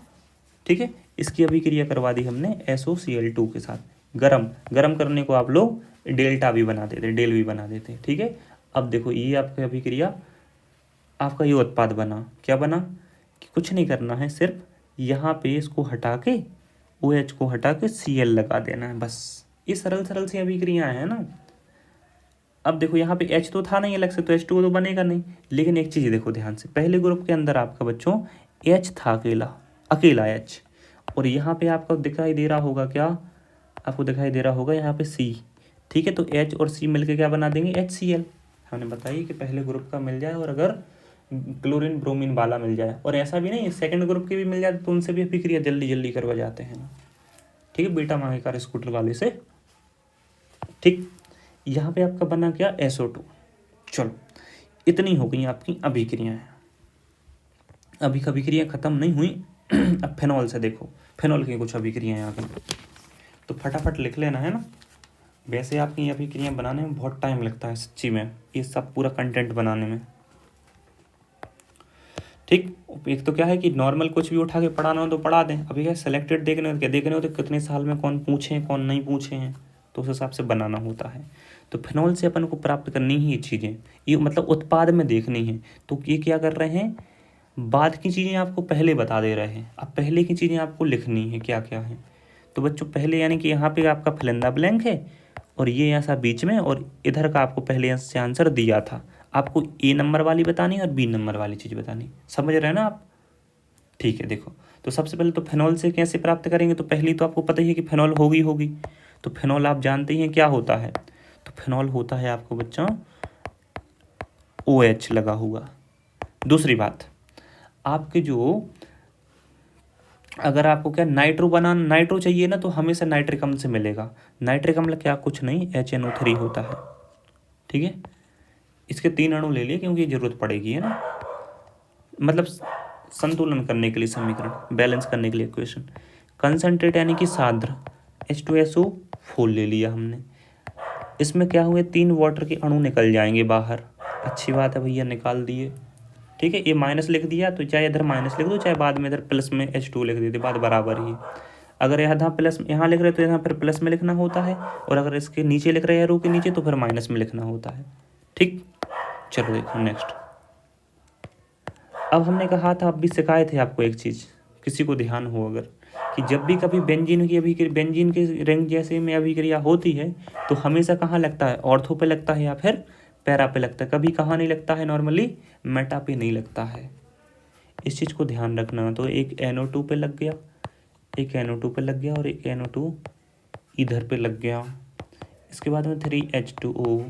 ठीक है, इसकी अभिक्रिया करवा दी हमने SOCl2 के साथ, गरम करने को आप लोग डेल्टा भी बना देते, डेल भी बना देते। ठीक है, अब देखो ये आपकी अभिक्रिया, आपका ये उत्पाद बना, क्या बना कि कुछ नहीं करना है, सिर्फ यहाँ पे इसको हटा के OH को हटा के Cl लगा देना है, बस। ये सरल सरल सी अभिक्रियाएं हैं ना। अब देखो यहाँ पे H तो था नहीं अलग से, तो H2 तो बनेगा नहीं, लेकिन एक चीज़ देखो ध्यान से, पहले ग्रुप के अंदर आपका बच्चों H था अकेला H, और यहाँ पे आपको दिखाई दे रहा होगा क्या, आपको दिखाई दे रहा होगा यहाँ पे C। ठीक है, तो H और C मिलकर क्या बना देंगे, HCl। हमने बताइए कि पहले ग्रुप का मिल जाए और अगर क्लोरीन ब्रोमीन वाला मिल जाए, और ऐसा भी नहीं सेकंड ग्रुप के भी मिल जाए तो उनसे भी अभिक्रिया जल्दी जल्दी करवा जाते हैं। ठीक है, बेटा मांगे कार स्कूटर वाले से। ठीक, यहाँ पे आपका बना क्या, SO2। चलो, इतनी हो गई आपकी अभिक्रियाएं, अभी अभिक्रियाएं खत्म नहीं हुई। अब फेनॉल से देखो, फेनॉल की कुछ अभिक्रियाएं आ गई, तो फटाफट लिख लेना है ना। वैसे आपकी ये अभिक्रियाएं बनाने में बहुत टाइम लगता है सच्ची में, ये सब पूरा कंटेंट बनाने में। ठीक, एक तो क्या है कि नॉर्मल कुछ भी उठा के पढ़ाना हो तो पढ़ा दें, अभी क्या सेलेक्टेड देखने हो तो कितने साल में कौन पूछे हैं कौन नहीं पूछे हैं, तो उस हिसाब से बनाना होता है। तो फिनॉल से अपन को प्राप्त करनी ही ये चीज़ें, ये मतलब उत्पाद में देखनी है। तो ये क्या कर रहे हैं, बाद की चीज़ें आपको पहले बता दे रहे हैं, अब पहले की चीज़ें आपको लिखनी है क्या क्या है। तो बच्चों पहले यानी कि यहाँ पे आपका फिलंदा ब्लैंक है और ये ऐसा बीच में, और इधर का आपको पहले से आंसर दिया था, आपको A नंबर वाली बतानी और B नंबर वाली चीज़ बतानी, समझ रहे हैं ना आप। ठीक है, देखो तो सबसे पहले तो फेनॉल से कैसे प्राप्त करेंगे, तो पहली तो आपको पता ही है कि फेनॉल होगी। तो फेनॉल आप जानते ही हैं क्या होता है, तो फेनॉल होता है आपको बच्चों OH लगा हुआ, दूसरी बात, आपके जो अगर आपको क्या नाइट्रो चाहिए ना, तो हमेशा नाइट्रिक अम्ल से मिलेगा। नाइट्रिक अम्ल क्या, कुछ नहीं, HNO3 होता है। ठीक है, इसके 3 अणु ले लिए क्योंकि जरूरत पड़ेगी, है ना, मतलब संतुलन करने के लिए, समीकरण बैलेंस करने के लिए इक्वेशन। कंसंट्रेट यानी कि सान्द्र, H2SO4 ले लिया हमने। इसमें क्या हुए, 3 वाटर के अणु निकल जाएंगे बाहर। अच्छी बात है भैया, निकाल दिए। ठीक है, ये माइनस लिख दिया तो चाहे इधर माइनस लिख दो, चाहे बाद में इधर प्लस में H2 लिख देते, बात बराबर ही। अगर यहाँ प्लस यहाँ लिख रहे तो यहाँ फिर प्लस में लिखना होता है, और अगर इसके नीचे लिख रहे हैं रो के नीचे तो फिर माइनस में लिखना होता है। ठीक, चलो देखो नेक्स्ट। अब हमने कहा था, अब भी सिखाए थे आपको एक चीज़, किसी को ध्यान हो अगर, कि जब भी कभी बेंजीन के रिंग जैसे में अभिक्रिया होती है तो हमेशा कहाँ लगता है, ऑर्थो पे लगता है या फिर पैरा पे लगता है। कभी कहाँ नहीं लगता है, नॉर्मली मेटा पे नहीं लगता है। इस चीज़ को ध्यान रखना। तो एक NO2 पे लग गया, एक NO2 पे लग गया, और एक NO2 इधर पे लग गया। इसके बाद में 3H2O,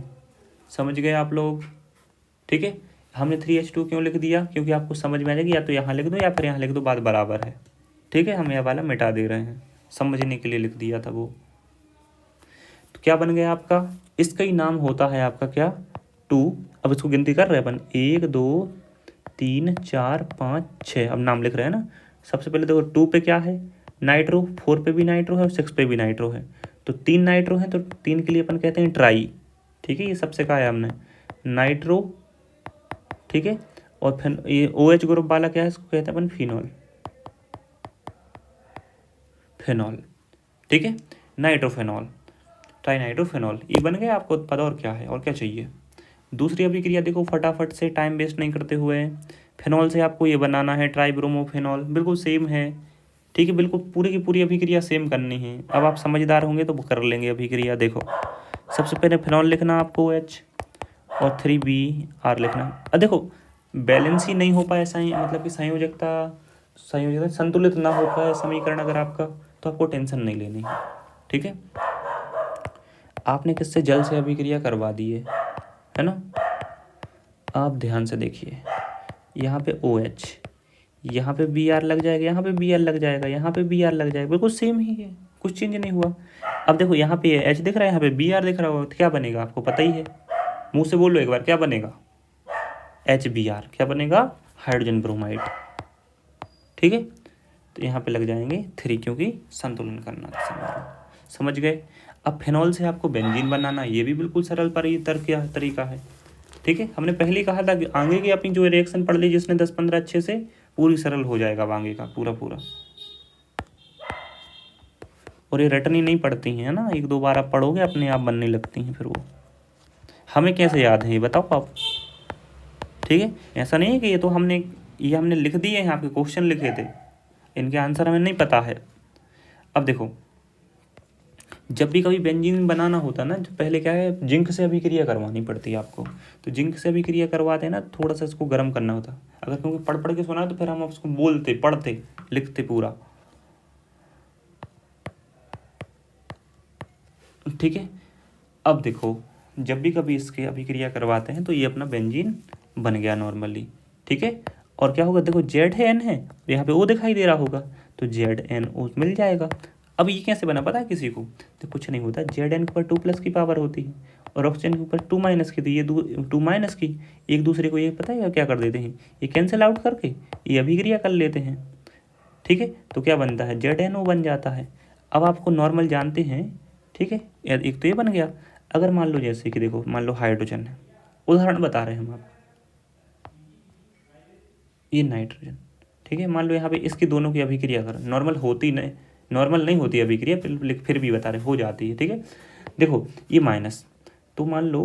समझ गए आप लोग। ठीक है, हमने 3H2 क्यों लिख दिया, क्योंकि आपको समझ में आ जाएगी, या तो यहाँ लिख दो या फिर यहाँ लिख दो, बात बराबर है। ठीक है, हम यह वाला मिटा दे रहे हैं, समझने के लिए लिख दिया था वो। तो क्या बन गया आपका, इसका ही नाम होता है आपका क्या, 2। अब इसको गिनती कर रहे हैं अपन, 1 2 3 4 5 6। अब नाम लिख रहे हैं ना। सबसे पहले देखो 2 पे क्या है, नाइट्रो, 4 पे भी नाइट्रो है और 6 पे भी नाइट्रो है। तो 3 नाइट्रो है, तो 3 के लिए अपन कहते हैं ट्राई। ठीक है, ये सबसे कहा है हमने, नाइट्रो। ठीक है, और फिर ये OH ग्रुप वाला क्या है, इसको कहते हैं अपन फिनॉल, फिनॉल। ठीक है, नाइट्रोफेनॉल, ट्राइनाइट्रोफेनॉल, ये बन गया आपको पता और क्या है, और क्या चाहिए। दूसरी अभिक्रिया देखो फटाफट से, टाइम वेस्ट नहीं करते हुए, फिनॉल से आपको ये बनाना है ट्राइब्रोमोफेनॉल, बिल्कुल सेम है। ठीक है, बिल्कुल पूरी की पूरी अभिक्रिया सेम करनी है। अब आप समझदार होंगे तो कर लेंगे अभिक्रिया। देखो सबसे पहले फिनॉल लिखना आपको H, और 3BR लिखना। अब देखो बैलेंस ही नहीं हो पाए, मतलब कि संयोजकता संतुलित ना हो पाए समीकरण अगर आपका, तो आपको टेंशन नहीं लेनी है। ठीक है, आपने किससे, जल से अभिक्रिया करवा दी है ना। आप ध्यान से देखिए, यहाँ पे OH, यहाँ पे Br लग जाएगा, यहाँ पे Br लग जाएगा, यहाँ पे Br लग जाएगा, बिल्कुल सेम ही है, कुछ चेंज नहीं हुआ। अब देखो यहाँ पे H दिख रहा है, यहाँ पे Br दिख रहा होगा, तो क्या बनेगा आपको पता ही है, मुंह से बोलो एक बार, क्या बनेगा, HBr, क्या बनेगा, हाइड्रोजन ब्रोमाइड। ठीक है, तो यहाँ पे लग जाएंगे 3, क्योंकि संतुलन करना था, समझ गए। अब फिनॉल से आपको बेंजीन बनाना, ये भी बिल्कुल सरल तरीका है। ठीक है, हमने पहले ही कहा था कि आगे की अपनी जो रिएक्शन पढ़ ली जिसने 10-15 अच्छे से, पूरी सरल हो जाएगा आगे का पूरा। और ये रटनी नहीं पड़ती हैं, है ना, 1-2 बार आप पढ़ोगे अपने आप बनने लगती हैं फिर वो। हमें कैसे याद है ये बताओ आप। ठीक है, ऐसा नहीं है कि ये हमने लिख दिए हैं, आपके क्वेश्चन लिखे थे, इनके आंसर हमें नहीं पता है। अब देखो, जब भी कभी बेंजीन बनाना होता है ना, तो पहले क्या है, जिंक से अभिक्रिया करवानी पड़ती है आपको। तो जिंक से अभिक्रिया करवाते हैं ना, थोड़ा सा इसको गर्म करना होता। अगर क्योंकि पढ़ के सुना तो फिर हम उसको बोलते, पढ़ते, लिखते पूरा। ठीक है, अब देखो, जब भी कभी इसके अभिक्रिया करवाते हैं तो ये अपना बेंजीन बन गया नॉर्मली। ठीक है, और क्या होगा, देखो Z है, N है, यहाँ पे O दिखाई दे रहा होगा, तो ZNO मिल जाएगा। अब ये कैसे बना पता है किसी को, तो कुछ नहीं होता, Zn के ऊपर 2+ की पावर होती है, और ऑक्सीजन के ऊपर 2- की, तो ये 2- की, एक दूसरे को ये पता है क्या कर देते हैं, ये कैंसिल आउट करके ये अभिक्रिया कर लेते हैं। ठीक है, तो क्या बनता है, ZNO बन जाता है। अब आपको नॉर्मल जानते हैं। ठीक है, एक तो ये बन गया। अगर मान लो जैसे कि देखो, मान लो हाइड्रोजन है, उदाहरण बता रहे हैं हम आप, ये नाइट्रोजन। ठीक है, मान लो यहाँ पे इसकी दोनों की अभिक्रिया कर, नॉर्मल नहीं होती अभिक्रिया, फिर भी बता रहे हो जाती है। ठीक है, देखो ये माइनस, तो मान लो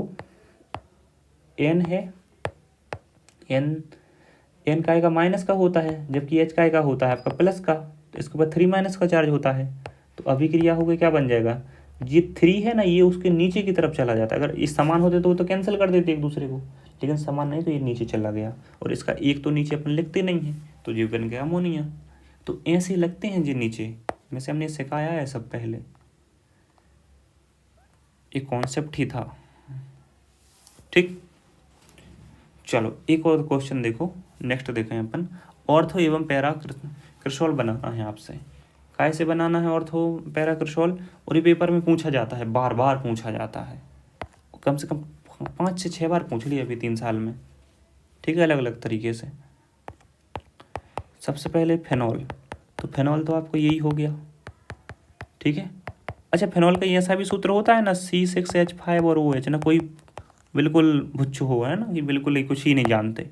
N है, N काय का माइनस का होता है, जबकि H काय का होता है आपका प्लस का, तो इसके ऊपर 3- का चार्ज होता है। तो अभिक्रिया हो गई, क्या बन जाएगा, ये 3 है ना, ये उसके नीचे की तरफ चला जाता है। अगर ये समान होते तो वो तो कैंसिल कर देते एक दूसरे को, लेकिन समान नहीं, तो ये नीचे चला गया, और इसका एक तो नीचे अपन लिखते नहीं है, तो ये बन गया अमोनिया। तो ऐसे लगते हैं जी नीचे, में से हमने सिखाया है सब पहले, एक कॉन्सेप्ट ही था। ठीक, चलो एक और क्वेश्चन देखो नेक्स्ट देखें अपन, ऑर्थो एवं पैरा क्रिसोल बनाना है आपसे। कैसे बनाना है ऑर्थो पैरा क्रिसोल, और ये पेपर में पूछा जाता है, बार बार पूछा जाता है, कम से कम 5 से 6 बार पूछ लिया अभी 3 साल में, ठीक है, अलग अलग तरीके से। सबसे पहले फेनॉल, तो फेनॉल तो आपको यही हो गया, ठीक है। अच्छा, फेनॉल का ऐसा भी सूत्र होता है ना, C6H5 और OH ना, कोई बिल्कुल भुच्चू हो, है ना, कि बिल्कुल ही कुछ ही नहीं जानते।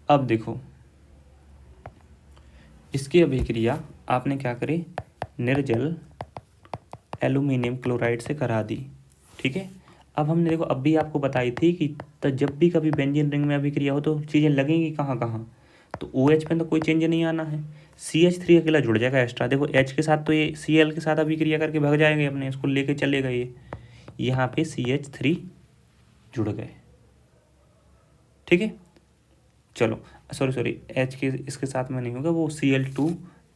अब देखो, इसकी अभिक्रिया आपने क्या करी, निर्जल एल्यूमिनियम क्लोराइड से करा दी, ठीक है। अब हमने देखो अब भी आपको बताई थी कि तो जब भी कभी बेंजीन रिंग में अभिक्रिया हो तो चीज़ें लगेंगी कहाँ कहाँ, तो OH में तो कोई चेंज नहीं आना है, CH3 अकेला जुड़ जाएगा एक्स्ट्रा। देखो H के साथ तो ये Cl के साथ अभिक्रिया करके भाग जाएंगे, अपने इसको लेके चले गए, यहाँ पे CH3 जुड़ गए, ठीक है। चलो सॉरी H के इसके साथ में नहीं होगा, वो Cl2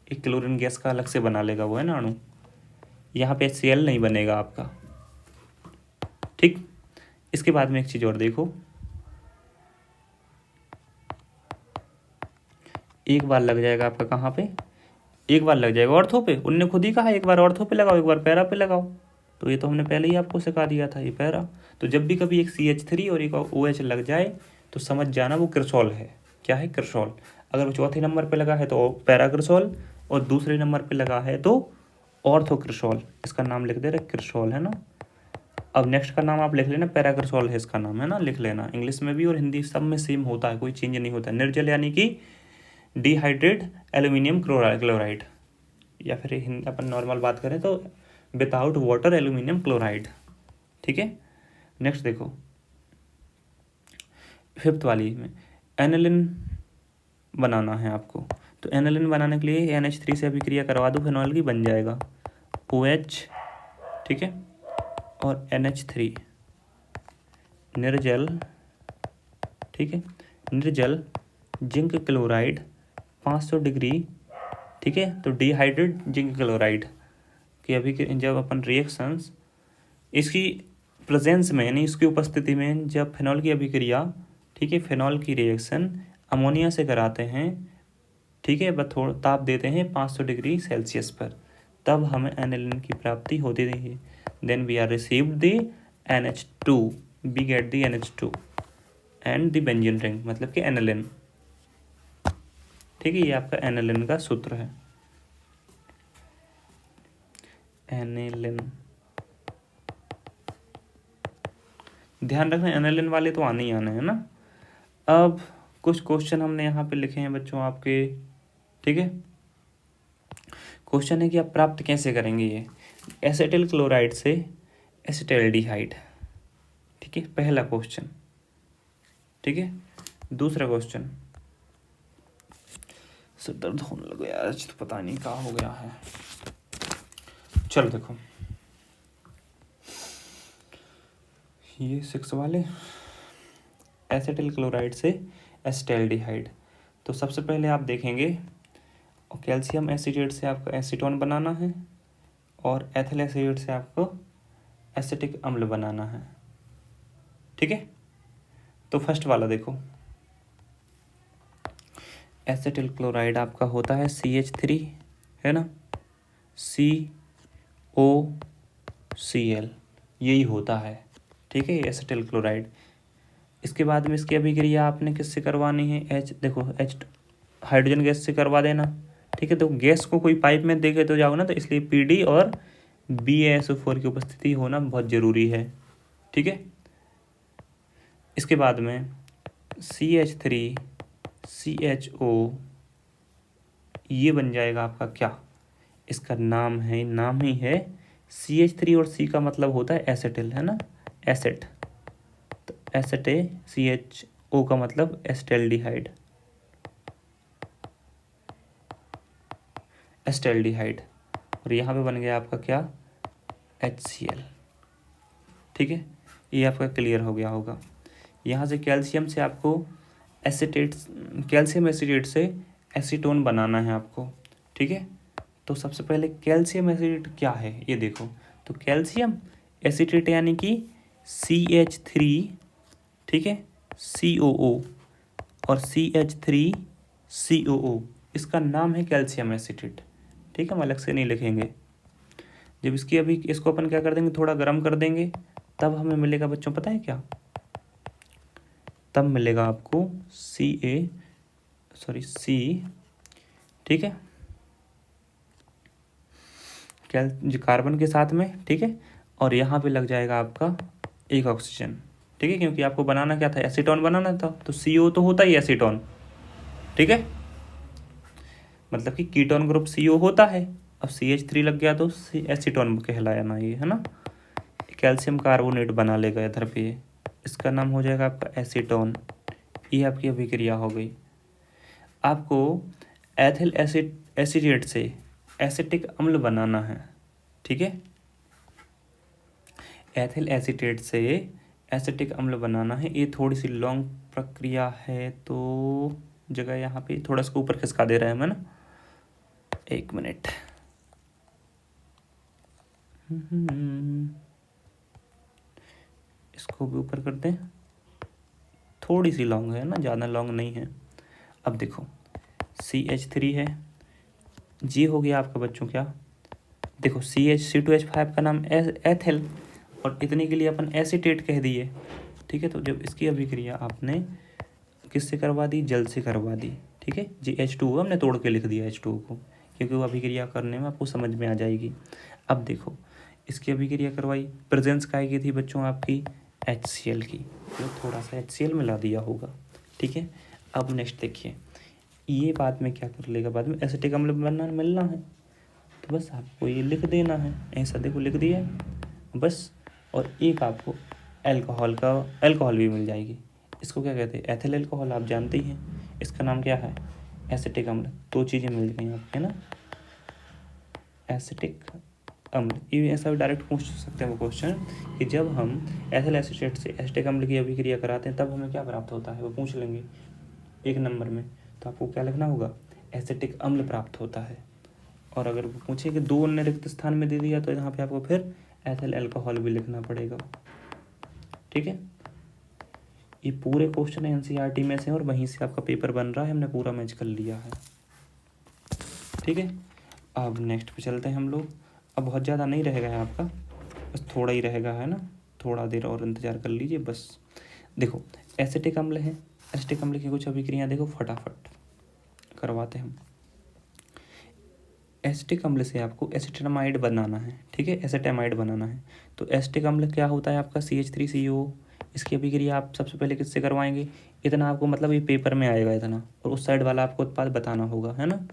एक क्लोरीन गैस का अलग से बना लेगा वो, है ना अणु, यहाँ पे HCl नहीं बनेगा आपका, ठीक। इसके बाद में एक चीज़ और देखो, एक बार लग जाएगा आपका कहाँ पे, एक बार लग जाएगा ऑर्थो पे, उनने खुद ही कहा एक बार ऑर्थो पे लगाओ एक बार पैरा पे लगाओ, तो ये तो हमने पहले ही आपको सिखा दिया था, ये पैरा। तो जब भी कभी एक CH3 और एक OH लग जाए तो समझ जाना वो क्रिसोल है। क्या है, क्रिसोल। अगर वो चौथे नंबर पे लगा है तो पैरा क्रिसोल, और दूसरे नंबर पे लगा है तो ऑर्थो क्रिसोल, इसका नाम लिख दे रहे क्रिसोल, है ना। अब नेक्स्ट का नाम आप लिख लेना, पैरा क्रिसोल है इसका नाम, है ना, लिख लेना, इंग्लिश में भी और हिंदी सब में सेम होता है, कोई चेंज नहीं होता। निर्जल यानी कि डिहाइड्रेट एल्यूमिनियम क्लोराइड, या फिर अपन नॉर्मल बात करें तो विदाउट वाटर एल्यूमिनियम क्लोराइड, ठीक है। नेक्स्ट देखो, 5th वाली में एनिलिन बनाना है आपको, तो एनिलिन बनाने के लिए NH3 से अभिक्रिया करवा दो, फिनॉल की बन जाएगा OH, ठीक है, और NH3 निर्जल, ठीक है, निर्जल जिंक क्लोराइड 500 डिग्री, ठीक है। तो डिहाइड्रेट जिंक क्लोराइड की अभी जब अपन रिएक्शंस इसकी प्रेजेंस में यानी इसकी उपस्थिति में जब फिनॉल की अभिक्रिया, ठीक है, फिनॉल की रिएक्शन अमोनिया से कराते हैं, ठीक है, बस थोड़ा ताप देते हैं 500 डिग्री सेल्सियस पर, तब हमें एनिलिन की प्राप्ति होती है। Then we are received the NH2, we get the NH2 and the benzene ring, मतलब कि एनिलिन, ठीक है। ये आपका एनिलिन का सूत्र है, एनिलिन। ध्यान रखना एनिलिन वाले तो आने ही आने हैं ना। अब कुछ क्वेश्चन हमने यहाँ पे लिखे हैं बच्चों आपके, ठीक है। क्वेश्चन है कि आप प्राप्त कैसे करेंगे ये एसिटिल क्लोराइड से एसिटाल्डिहाइड, ठीक है, पहला क्वेश्चन, ठीक है। दूसरा क्वेश्चन, सिर दर्द होने लगा यार, आज तो पता नहीं क्या हो गया है। चलो देखो, ये 6 वाले एसिटिल क्लोराइड से एसिटाल्डिहाइड, तो सबसे पहले आप देखेंगे कैल्शियम एसीटेट से आपको एसीटोन बनाना है, और एथिल एसीटेट से आपको एसिटिक अम्ल बनाना है, ठीक है। तो फर्स्ट वाला देखो, एसिटिल क्लोराइड आपका होता है CH3, है ना, COCl, यही होता है, ठीक है, एसिटिल क्लोराइड। इसके बाद में इसकी अभिक्रिया आपने किससे करवानी है, देखो H हाइड्रोजन गैस से करवा देना, ठीक है। तो गैस को कोई पाइप में देके तो जाओ ना, तो इसलिए PD और BaSO4 की उपस्थिति होना बहुत ज़रूरी है, ठीक है। इसके बाद में CH3CHO, ये बन जाएगा आपका क्या, इसका नाम ही है CH3 और C का मतलब होता है एसिटिल, है ना, एसिड, तो एसिटे CHO का मतलब एसिटाल्डिहाइड, एसिटाल्डिहाइड, और यहाँ पे बन गया आपका क्या, HCl, ठीक है। ये आपका क्लियर हो गया होगा। यहाँ से कैल्शियम से आपको कैल्शियम एसीटेट से एसीटोन बनाना है आपको, ठीक है। तो सबसे पहले कैल्शियम एसीटेट क्या है ये देखो, तो कैल्शियम एसीटेट यानी कि CH3 ठीक है, COO और CH3COO, इसका नाम है कैल्शियम एसीटेट। ठीक है, हम अलग से नहीं लिखेंगे। जब इसको अपन क्या कर देंगे, थोड़ा गर्म कर देंगे, तब हमें मिलेगा बच्चों, पता है क्या, तब मिलेगा आपको C, ठीक है, कार्बन के साथ में, ठीक है, और यहाँ पे लग जाएगा आपका एक ऑक्सीजन। ठीक है, क्योंकि आपको बनाना क्या था, एसीटोन बनाना था, तो CO तो होता ही एसीटोन। ठीक है, मतलब कि कीटोन ग्रुप CO होता है। अब CH3 लग गया तो एसीटोन कहलाया ना ये, है ना, कैल्शियम कार्बोनेट बना लेगा इधर पे, इसका नाम हो जाएगा आपका एसीटोन। ये आपकी अभिक्रिया हो गई। आपको एथिल एसीटेट से एसिटिक अम्ल बनाना है। ठीक है, एथिल एसीटेट से एसिटिक अम्ल बनाना है। ये थोड़ी सी लॉन्ग प्रक्रिया है, तो जगह यहाँ पे थोड़ा सा ऊपर खिसका दे रहे हैं, है ना, 1 मिनट। इसको भी ऊपर कर दें, थोड़ी सी लॉन्ग है ना, ज़्यादा लॉन्ग नहीं है। अब देखो CH3 है, जी हो गया आपका बच्चों क्या, देखो C2H5 का नाम एथिल, और इतने के लिए अपन एसीटेट कह दिए। ठीक है, तो जब इसकी अभिक्रिया आपने किससे करवा दी, जल से करवा दी। ठीक है जी, H2O हमने तोड़ के लिख दिया H2O को, क्योंकि वो अभिक्रिया करने में आपको समझ में आ जाएगी। अब देखो इसकी अभिक्रिया करवाई, प्रेजेंस काय की थी बच्चों आपकी, HCl की, तो थोड़ा सा HCl मिला दिया होगा। ठीक है, अब नेक्स्ट देखिए, ये बाद में क्या कर लेगा, बाद में एसिटिक अम्ल बनना मिलना है, तो बस आपको ये लिख देना है, ऐसा देखो लिख दिया बस। और एक आपको अल्कोहल भी मिल जाएगी। इसको क्या कहते हैं, एथिल अल्कोहल, आप जानते ही हैं, इसका नाम क्या है, एसिटिक अम्ल। दो चीज़ें मिल गई आपके ना, एसिटिक अम्ल। ये ऐसा भी डायरेक्ट पूछ सकते हैं वो क्वेश्चन, कि जब हम एथिल एसीटेट से एसिटिक अम्ल की अभिक्रिया कराते हैं तब हमें क्या प्राप्त होता है, वो पूछ लेंगे 1 नंबर में। तो आपको क्या लिखना होगा, एसिटिक अम्ल प्राप्त होता है। और अगर वो पूछे कि 2 अन्य रिक्त स्थान में दे दिया, तो यहाँ पे आपको फिर एथिल अल्कोहल भी लिखना पड़ेगा। ठीक है, ये पूरे क्वेश्चन NCERT में से और वहीं से आपका पेपर बन रहा है, हमने पूरा मैच कर लिया है। ठीक है, अब नेक्स्ट पे चलते हैं हम लोग। अब बहुत ज़्यादा नहीं रहेगा है आपका, बस थोड़ा ही रहेगा, है ना, थोड़ा देर और इंतज़ार कर लीजिए बस। देखो एसिटिक अम्ल है, एसिटिक अम्ल की कुछ अभिक्रियाएँ देखो फटाफट करवाते हैं हम। एसिटिक अम्ल से आपको एसिटामाइड बनाना है। ठीक है, एसिटामाइड बनाना है, तो एसिटिक अम्ल क्या होता है आपका, CH3CO। इसकी अभिक्रिया आप सबसे पहले किससे करवाएंगे, इतना आपको मतलब ये पेपर में आएगा इतना, और उस साइड वाला आपको उत्पाद बताना होगा, है ना।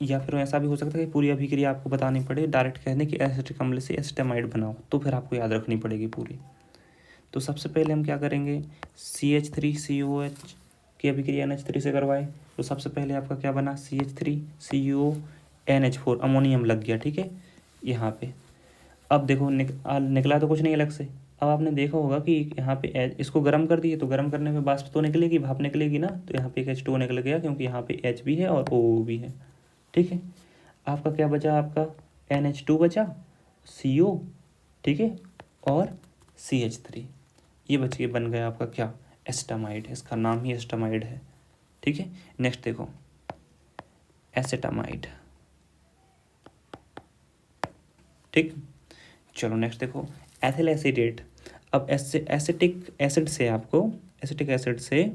या फिर ऐसा भी हो सकता है कि पूरी अभिक्रिया आपको बतानी पड़े, डायरेक्ट कहने कि एसिटिक अम्ल से एसिटामाइड बनाओ, तो फिर आपको याद रखनी पड़ेगी पूरी। तो सबसे पहले हम क्या करेंगे, CH3COH की अभिक्रिया NH3 से करवाए, तो सबसे पहले आपका क्या बना, CH3CONH4, अमोनियम लग गया। ठीक है, यहाँ पे अब देखो निकला तो कुछ नहीं अलग से। अब आपने देखा होगा कि यहाँ पे इसको गर्म कर दिए, तो गर्म करने में वाष्प तो निकलेगी, भाप निकलेगी ना, तो यहाँ पे एक H2O निकल गया, क्योंकि यहाँ पे H भी है और O भी है। ठीक है, आपका क्या बचा, आपका NH2 बचा, CO, ठीक है, और CH3, ये बच के बन गया आपका क्या, एस्टामाइड। इसका नाम ही एस्टामाइड है। ठीक है, नेक्स्ट देखो एसिटामाइड। ठीक, चलो नेक्स्ट देखो एथिल एसीटेट। अब एसिटिक एसिड से आपको, एसिटिक एसिड से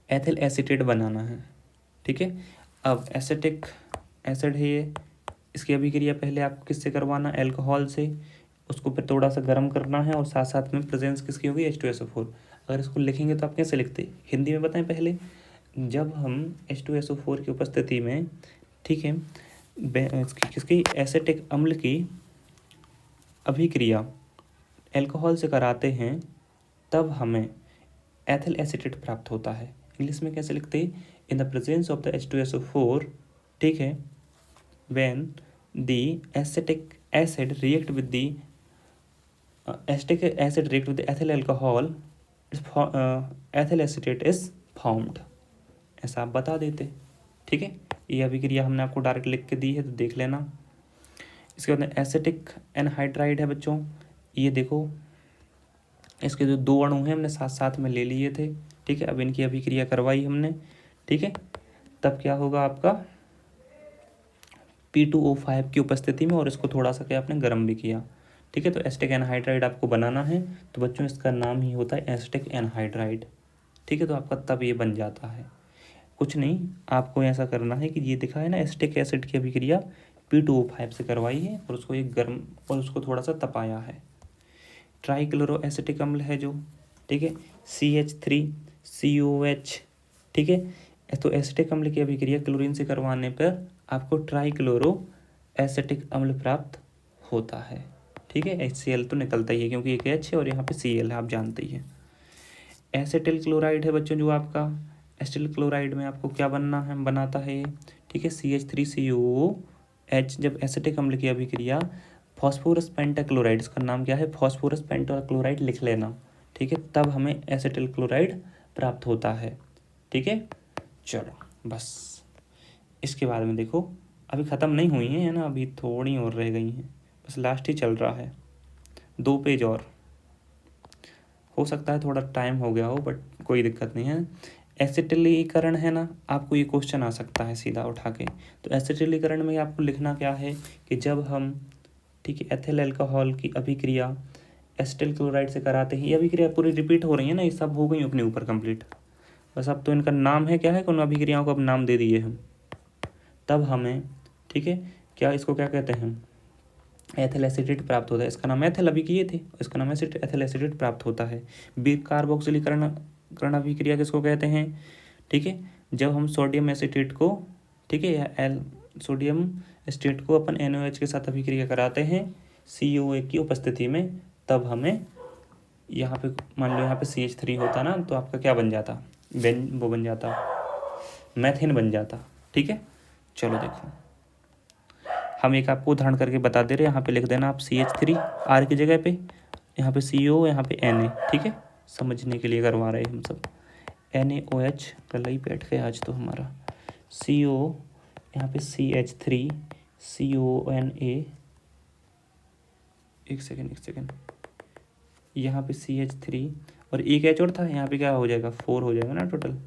एथिल एसीटेट बनाना है। ठीक है, अब एसिटिक एसिड है ये, इसकी अभिक्रिया पहले आपको किससे करवाना, अल्कोहल से, उसको फिर थोड़ा सा गर्म करना है, और साथ साथ में प्रेजेंस किसकी होगी, H2SO4। अगर इसको लिखेंगे तो आप कैसे लिखते, हिंदी में बताएं पहले, जब हम H2SO4 की उपस्थिति में, ठीक है, किसकी एसिटिक अम्ल की अभिक्रिया अल्कोहल से कराते हैं, तब हमें एथिल एसीटेट प्राप्त होता है। इंग्लिश में कैसे लिखते हैं, in the presence of the H2SO4, ठीक है, when the acetic acid react with the ethyl alcohol, ethyl acetate is formed, ऐसा आप बता देते। ठीक है, ये अभिक्रिया हमने आपको डायरेक्ट लिख के दी है, तो देख लेना। इसके बाद एसिटिक एनहाइड्राइड है बच्चों, ये देखो इसके जो 2 अणु हैं हमने साथ साथ में ले लिए थे, ठीक है। अब इनकी अभिक्रिया करवाई हमने, ठीक है। तब क्या होगा आपका P2O5 की उपस्थिति में, और इसको थोड़ा सा क्या आपने गर्म भी किया, ठीक है। तो एसिटिक एनहाइड्राइड आपको बनाना है, तो बच्चों इसका नाम ही होता है एसिटिक एनहाइड्राइड, ठीक है। तो आपका तब ये बन जाता है। कुछ नहीं, आपको ऐसा करना है कि ये दिखा है ना, एसिटिक एसिड की अभिक्रिया P2O5 से करवाई है और उसको एक गर्म और उसको थोड़ा सा तपाया है। ट्राइक्लोरो एसिटिक अम्ल है जो, ठीक है, CH3COH, ठीक है। तो एसिटिक अम्ल की अभिक्रिया क्लोरीन से करवाने पर आपको ट्राइक्लोरो एसिटिक अम्ल प्राप्त होता है, ठीक है। HCl तो निकलता ही है क्योंकि एक H है और यहाँ पे Cl है, आप जानते ही हैं। एसिटिल क्लोराइड है बच्चों जो आपका, एसिटिल क्लोराइड में आपको क्या बनाता है ये, ठीक है, CH3COOH। जब एसिटिक अम्ल की अभिक्रिया फॉस्फोरस पेंटाक्लोराइड, इसका नाम क्या है, फॉस्फोरस पेंटाक्लोराइड लिख लेना, ठीक है, तब हमें एसिटिल क्लोराइड प्राप्त होता है, ठीक है। चलो बस, इसके बाद में देखो अभी ख़त्म नहीं हुई है ना, अभी थोड़ी और रह गई हैं, बस लास्ट ही चल रहा है, 2 पेज और, हो सकता है थोड़ा टाइम हो गया हो बट कोई दिक्कत नहीं है। एसिटिलीकरण है ना, आपको ये क्वेश्चन आ सकता है सीधा उठा के। तो एसिटिलीकरण में आपको लिखना क्या है कि जब हम, ठीक है, एथिल अल्कोहल की अभिक्रिया एसिटिल क्लोराइड से कराते हैं, ये अभिक्रिया पूरी रिपीट हो रही है ना, ये सब हो गई अपने ऊपर कंप्लीट, बस अब तो इनका नाम है क्या है, उन अभिक्रियाओं को अब नाम दे दिए हम, तब हमें, ठीक है, क्या इसको क्या कहते हैं, एथिल एसिडेट प्राप्त होता है। इसका नाम एथिल अभी किए थे, इसका नाम एथिल एसिडेट प्राप्त होता है। कार्बोक्सिलीकरण अभिक्रिया किसको कहते हैं, ठीक है, जब हम सोडियम एसिटेट को, ठीक है, या सोडियम एसिटेट को अपन NaOH के साथ अभिक्रिया कराते हैं COA की उपस्थिति में, तब हमें यहाँ पे मान लो यहाँ पे CH3 होता ना, तो आपका क्या बन जाता, वो बन जाता, मैथेन बन जाता, ठीक है। चलो देखो, हम एक आपको उदाहरण करके बता दे रहे हैं, यहाँ पे लिख देना आप CH3 R की जगह पे, यहाँ पे CO, यहाँ पे Na, ठीक है, समझने के लिए करवा रहे हैं हम सब। NaOH कल ही बैठ गया आज तो हमारा, CO, यहाँ पे CH3 CONA, एक सेकेंड, यहाँ पे CH3 और एक H और था, यहाँ पे क्या हो जाएगा, 4 हो जाएगा ना टोटल,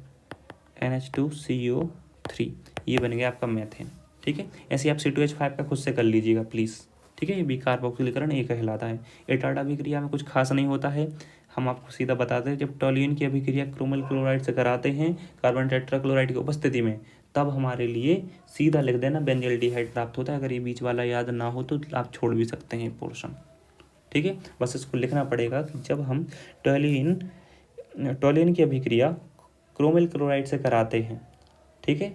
NH2CO3, ये बन गया आपका मैथेन, ठीक है। ऐसे आप C2H5 का खुद से कर लीजिएगा प्लीज़, ठीक है। ये भी कार्बोक्सिलीकरण एक कहलाता है। एटार्ड अभिक्रिया में कुछ खास नहीं होता है, हम आपको सीधा बताते हैं, जब टोल्यूइन की अभिक्रिया क्रोमल क्लोराइड से कराते हैं कार्बन टेट्राक्लोराइड की उपस्थिति में, तब हमारे लिए सीधा लिख देना बेंजल्डिहाइड प्राप्त होता है। अगर ये बीच वाला याद ना हो तो आप छोड़ भी सकते हैं पोर्शन, ठीक है। बस इसको लिखना पड़ेगा कि जब हम टोल्यूइन की अभिक्रिया क्रोमल क्लोराइड से कराते हैं, ठीक है,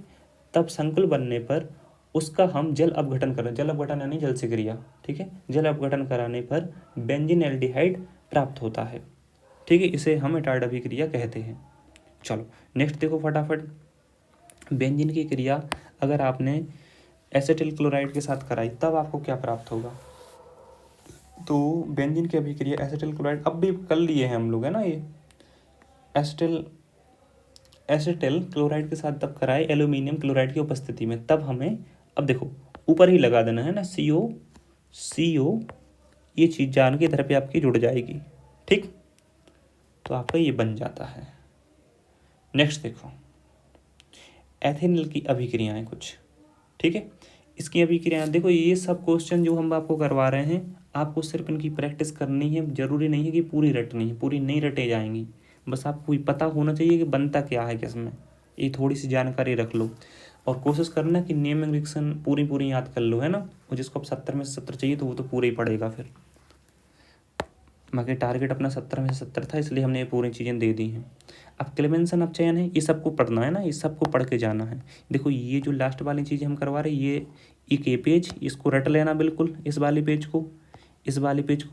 तब संकुल बनने पर उसका हम जल अपघटन यानी जल से क्रिया, ठीक है, जल अपघटन कराने पर बेंजीन एल्डिहाइड प्राप्त होता है, ठीक है। इसे हम एटार्ड अभिक्रिया कहते हैं। चलो नेक्स्ट देखो फटाफट, बेंजीन की क्रिया अगर आपने एसिटिल क्लोराइड के साथ कराई तब आपको क्या प्राप्त होगा। तो बेंजीन की अभिक्रिया एसिटिल क्लोराइड अब भी कर लिए हैं हम लोग, है ना, ये एसिटिल क्लोराइड के साथ तब कराए एल्यूमिनियम क्लोराइड की उपस्थिति में, तब हमें, अब देखो ऊपर ही लगा देना है ना, CO, ये चीज़ जान के इधर पे आपकी जुड़ जाएगी, ठीक, तो आपका ये बन जाता है। नेक्स्ट देखो, एथेनॉल की अभिक्रियाएं कुछ, ठीक है, इसकी अभिक्रियाएं देखो, ये सब क्वेश्चन जो हम आपको करवा रहे हैं, आपको सिर्फ इनकी प्रैक्टिस करनी है, जरूरी नहीं है कि पूरी रटनी है, पूरी नहीं रटे जाएंगी, बस आपको पता होना चाहिए कि बनता क्या है किसमें, ये थोड़ी सी जानकारी रख लो और कोशिश करना कि नेमिंग रिएक्शन पूरी याद कर लो, है ना। और जिसको अब 70 में से 70 चाहिए तो वो तो पूरा ही पड़ेगा फिर, बाकी टारगेट अपना 70 में से 70 था, इसलिए हमने ये पूरी चीज़ें दे दी हैं। अब क्लेमेंसन अपचयन है, ये सबको पढ़ना है ना, ये सबको पढ़ के जाना है। देखो ये जो लास्ट वाली चीज़ें हम करवा रहे हैं, ये एक ये पेज, इसको रट लेना बिल्कुल, इस वाले पेज को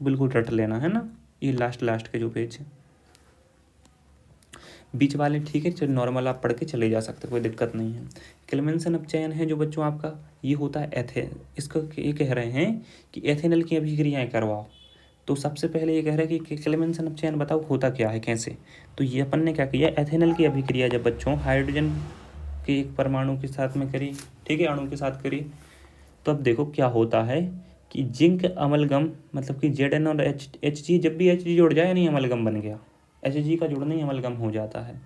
बिल्कुल रट लेना, है ना, ये लास्ट के जो पेज है, बीच वाले ठीक है, चलो नॉर्मल आप पढ़ के चले जा सकते, कोई दिक्कत नहीं है। क्लेमेंसन अपचयन है जो बच्चों आपका, ये होता है इसको ये कह रहे हैं कि एथेनॉल की अभिक्रियाएं करवाओ। तो सबसे पहले ये कह रहे हैं कि क्लेमेंसन अपचयन बताओ होता क्या है, कैसे। तो ये अपन ने क्या किया, एथेनॉल की अभिक्रिया जब बच्चों हाइड्रोजन के एक परमाणु के साथ में करी, ठीक है, अणु के साथ करी, तो अब देखो क्या होता है कि जिंक अमलगम मतलब कि Zn और Hg, जब भी Hg जुड़ जाए नहीं अमलगम बन गया, Hg का जुड़ना ही अमलगम हो जाता है,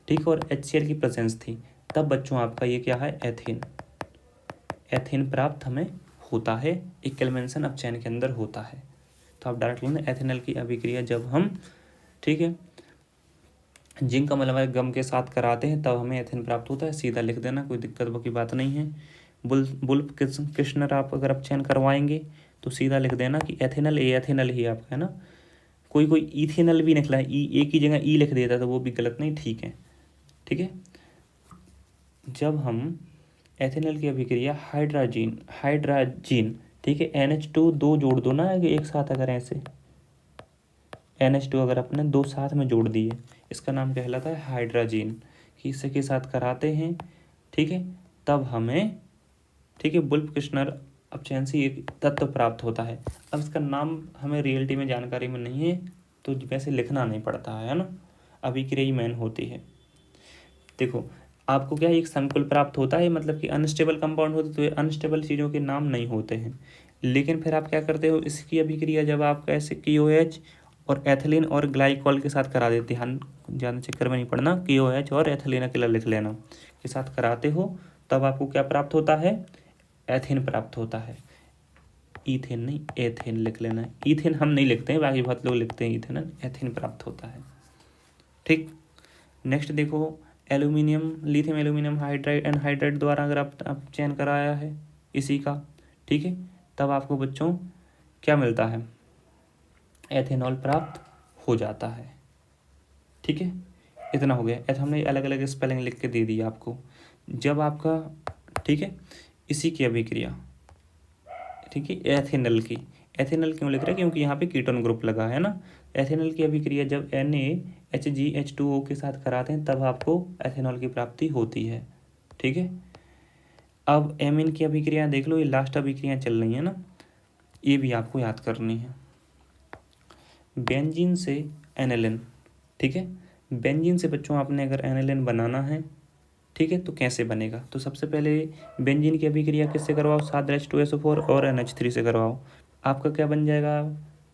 ठीक। और HCl की प्रेजेंस थी, तब बच्चों आपका ये क्या है, एथेन। एथेन प्राप्त हमें होता है, एक कन्वेंशन अपचयन के अंदर होता है। तो आप डायरेक्ट लिखेंगे एथेनॉल की अभिक्रिया जब हम, ठीक है, जिंक अमलगम के साथ कराते हैं तब हमें एथेन प्राप्त होता है, सीधा लिख देना, कोई दिक्कत की बात नहीं है। बुल्ब कृष्णर आप अगर अपचयन करवाएंगे तो सीधा लिख देना कि एथेनल एथेनल ही आपका है ना, कोई कोई इथेनल भी निकला है, ई एक ही जगह ई लिख देता तो वो भी गलत नहीं, ठीक है, ठीक है। जब हम एथेनल की अभिक्रिया हाइड्राजीन, ठीक है, NH2 दो जोड़ दो ना एक साथ, अगर ऐसे NH2 अगर अपने दो साथ में जोड़ दिए, इसका नाम कहलाता है हाइड्राजीन, इसी के साथ कराते हैं, ठीक है, तब हमें, ठीक है, बुल्ब कृष्णर अपचयन से एक तत्व प्राप्त होता है। अब इसका नाम हमें रियलिटी में जानकारी में नहीं है तो वैसे लिखना नहीं पड़ता है ना, अभिक्रिया ही मेन होती है। देखो आपको क्या एक संकुल प्राप्त होता है, मतलब कि अनस्टेबल कंपाउंड होते, तो ये अनस्टेबल चीज़ों के नाम नहीं होते हैं, लेकिन फिर आप क्या करते हो, इसकी अभिक्रिया जब आप ऐसे KOH और एथिलीन और ग्लाइकॉल के साथ करा देते हैं, ज़्यादा चक्कर में नहीं पड़ना, KOH और एथिलीन अकेला लिख लेना, के साथ कराते हो, तब आपको क्या प्राप्त होता है, एथेन प्राप्त होता है। ईथेन नहीं, एथेन लिख लेना है, ईथेन हम नहीं लिखते हैं, बाकी बहुत लोग लिखते हैं ईथेन, एथेन प्राप्त होता है, ठीक। नेक्स्ट देखो, aluminium, lithium aluminium hydride anhydride द्वारा अगर आप चयन कराया है इसी का, ठीक है, तब आपको बच्चों क्या मिलता है, एथेनॉल प्राप्त हो जाता है, ठीक है। इतना हो गया, ऐसा हमने अलग अलग स्पेलिंग लिख के दे दी आपको। जब आपका, ठीक है, इसी की अभिक्रिया, ठीक है, एथेनल की, एथेनल क्यों लिख रहे हैं, क्योंकि यहाँ पे कीटोन ग्रुप लगा है ना। एथेनल की अभिक्रिया जब NaHgH2O के साथ कराते हैं तब आपको एथेनॉल की प्राप्ति होती है, ठीक है। अब एमीन की अभिक्रिया देख लो, ये लास्ट अभिक्रिया चल रही है ना, ये भी आपको याद करनी है। बेंजीन से एनिलिन, ठीक है, बेंजीन से बच्चों आपने अगर एनिलिन बनाना है, ठीक है, तो कैसे बनेगा, तो सबसे पहले बेंजीन की अभिक्रिया किससे करवाओ, 7H2SO4 और NH3 से करवाओ, आपका क्या बन जाएगा,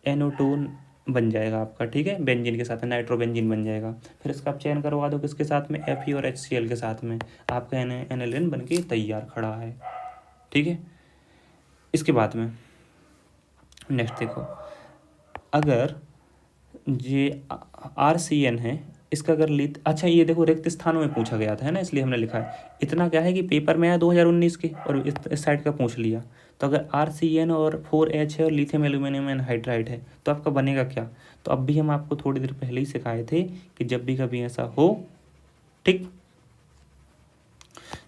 NO2 बन जाएगा आपका, ठीक है, बेंजीन के साथ नाइट्रोबेंजीन बन जाएगा। फिर इसका आप चयन करवा दो किसके साथ में, Fe और HCl के साथ में, आपका एनिलिन बन के तैयार खड़ा है, ठीक है। इसके बाद में नेक्स्ट देखो, अगर ये RCN है, इसका अगर अच्छा ये देखो रिक्त स्थानों में पूछा गया था है ना, इसलिए हमने लिखा है, इतना क्या है कि पेपर में आया 2019 के, और इस साइड का पूछ लिया, तो अगर RCN और 4H है और लिथियम एल्यूमिनियम एनहाइड्राइड है तो आपका बनेगा क्या। तो अब भी हम आपको थोड़ी देर पहले ही सिखाए थे कि जब भी कभी ऐसा हो, ठीक,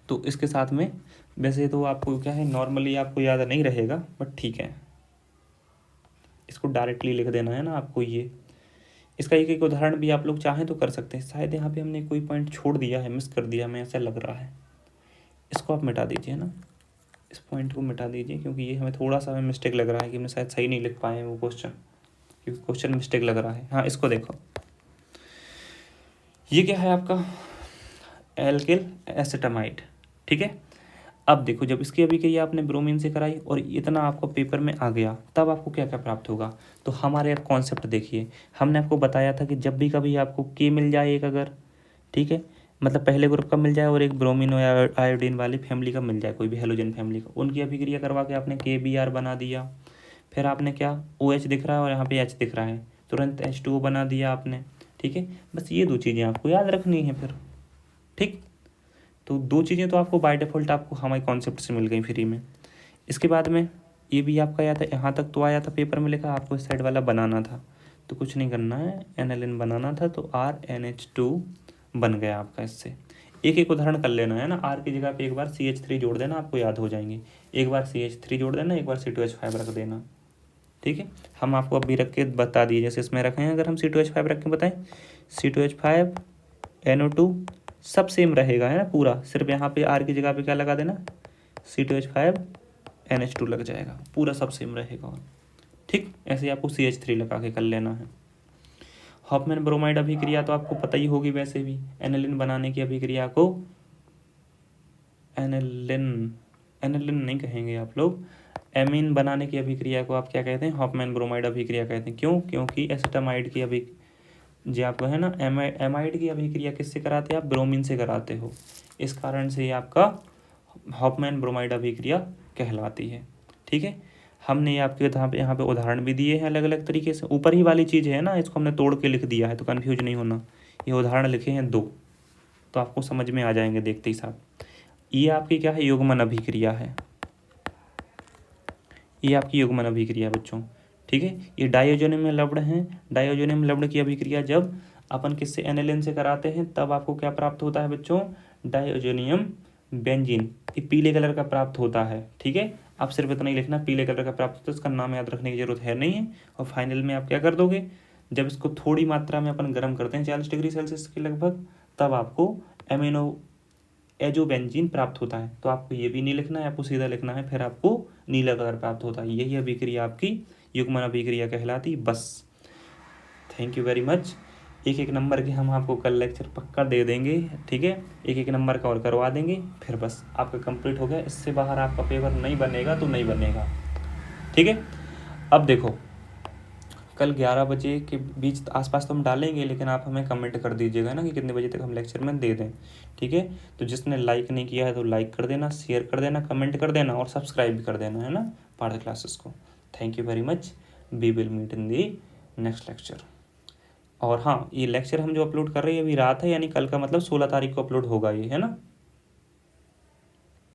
तो इसके साथ में, वैसे तो आपको क्या है नॉर्मली आपको याद नहीं रहेगा, बट ठीक है, इसको डायरेक्टली लिख देना है ना आपको। ये इसका एक एक उदाहरण भी आप लोग चाहें तो कर सकते हैं, शायद यहाँ पे हमने कोई पॉइंट छोड़ दिया है, मिस कर दिया, हमें ऐसा लग रहा है, इसको आप मिटा दीजिए ना, इस पॉइंट को मिटा दीजिए, क्योंकि ये हमें थोड़ा सा हमें मिस्टेक लग रहा है कि हमने शायद सही नहीं लिख पाए हैं वो क्वेश्चन, क्योंकि क्वेश्चन मिस्टेक लग रहा है। हाँ इसको देखो, ये क्या है आपका, एल्किल एसिटामाइड, ठीक है। अब देखो जब इसकी अभिक्रिया आपने ब्रोमीन से कराई और इतना आपको पेपर में आ गया, तब आपको क्या क्या प्राप्त होगा, तो हमारे अब कॉन्सेप्ट देखिए, हमने आपको बताया था कि जब भी कभी आपको के मिल जाए एक अगर, ठीक है, मतलब पहले ग्रुप का मिल जाए और एक ब्रोमीन या आयोडीन वाली फैमिली का मिल जाए, कोई भी हेलोजन फैमिली का, उनकी अभिक्रिया करवा के आपने KBr बना दिया, फिर आपने क्या OH दिख रहा है और यहाँ पे H दिख रहा है, तुरंत H2O बना दिया आपने, ठीक है। बस ये दो चीज़ें आपको याद रखनी है फिर, ठीक। तो दो चीज़ें तो आपको बाय डिफ़ॉल्ट आपको हमारे कॉन्सेप्ट से मिल गई फ्री में। इसके बाद में ये भी आपका याद है, यहाँ तक तो आया था पेपर में लिखा, आपको इस साइड वाला बनाना था, तो कुछ नहीं करना है, एनिलिन बनाना था तो RNH2 बन गया आपका। इससे एक एक उदाहरण कर लेना है ना, R की जगह पे एक बार CH3 जोड़ देना, आपको याद हो जाएंगे, एक बार CH3 जोड़ देना, एक बार C2H5 रख देना, ठीक है। हम आपको अभी रख के बता दिए, जैसे इसमें रखे हैं, अगर हम C2H5 रख के बताएं, C2H5 NO2 सब सेम रहेगा है ना पूरा, सिर्फ यहाँ पे R की जगह पे क्या लगा देना, C2H5 NH2 लग जाएगा, पूरा सब सेम रहेगा, ठीक। ऐसे ही आपको CH3 लगा के कर लेना है। हॉफमैन ब्रोमाइड अभिक्रिया तो आपको पता ही होगी, वैसे भी एनिलिन बनाने की अभिक्रिया को एनिलिन नहीं कहेंगे आप लोग, एमीन बनाने की अभिक्रिया को आप क्या कहते हैं, हॉफमैन ब्रोमाइड अभिक्रिया कहते हैं। क्यों? क्योंकि एसिटामाइड की जो आपको है ना एमाइड की अभिक्रिया किससे कराते हैं आप, ब्रोमीन से कराते हो। इस कारण से ये आपका हॉफमैन ब्रोमाइड अभिक्रिया कहलाती है। ठीक है, हमने ये आपके यहाँ पे उदाहरण भी दिए हैं अलग अलग तरीके से। ऊपर ही वाली चीज़ है ना, इसको हमने तोड़ के लिख दिया है तो कन्फ्यूज नहीं होना। ये उदाहरण लिखे हैं 2, तो आपको समझ में आ जाएंगे देखते ही साथ। ये आपकी क्या है, युग्मन अभिक्रिया है। ये आपकी युग्मन अभिक्रिया बच्चों। ठीक है, ये डायोजोनियम लवण है। डायोजोनियम लवण की अभिक्रिया जब अपन किससे, एनिलीन से कराते हैं, तब आपको क्या प्राप्त होता है बच्चों, डायोजोनियम बेंजीन। ये पीले कलर का प्राप्त होता है। ठीक है, आप सिर्फ इतना ही लिखना, पीले कलर का प्राप्त होता है, इसका नाम याद रखने की जरूरत है नहीं है। और फाइनल में आप क्या कर दोगे, जब इसको थोड़ी मात्रा में अपन गर्म करते हैं 40 डिग्री सेल्सियस के लगभग, तब आपको एमिनो एजोबेंजीन प्राप्त होता है। तो आपको ये भी नहीं लिखना है, आपको सीधा लिखना है, फिर आपको नीला कलर प्राप्त होता है। यही अभिक्रिया आपकी युग्मन अभिक्रिया कहलाती। बस, थैंक यू वेरी मच। एक एक नंबर के हम आपको कल लेक्चर पक्का दे देंगे। ठीक है, एक एक नंबर का और करवा देंगे, फिर बस आपका कंप्लीट हो गया। इससे बाहर आपका पेपर नहीं बनेगा तो नहीं बनेगा। ठीक है, अब देखो कल 11 बजे के बीच आसपास तो हम डालेंगे, लेकिन आप हमें कमेंट कर दीजिएगा ना कि कितने बजे तक हम लेक्चर में दे दें। ठीक है, तो जिसने लाइक नहीं किया है तो लाइक कर देना, शेयर कर देना, कमेंट कर देना और सब्सक्राइब भी कर देना, है ना, पार्थ क्लासेस को। Thank you very much. We will meet in the next lecture. और हाँ, ये लेक्चर हम जो अपलोड कर रहे हैं अभी रात है, यानी कल का मतलब 16 तारीख को अपलोड होगा ये, है ना।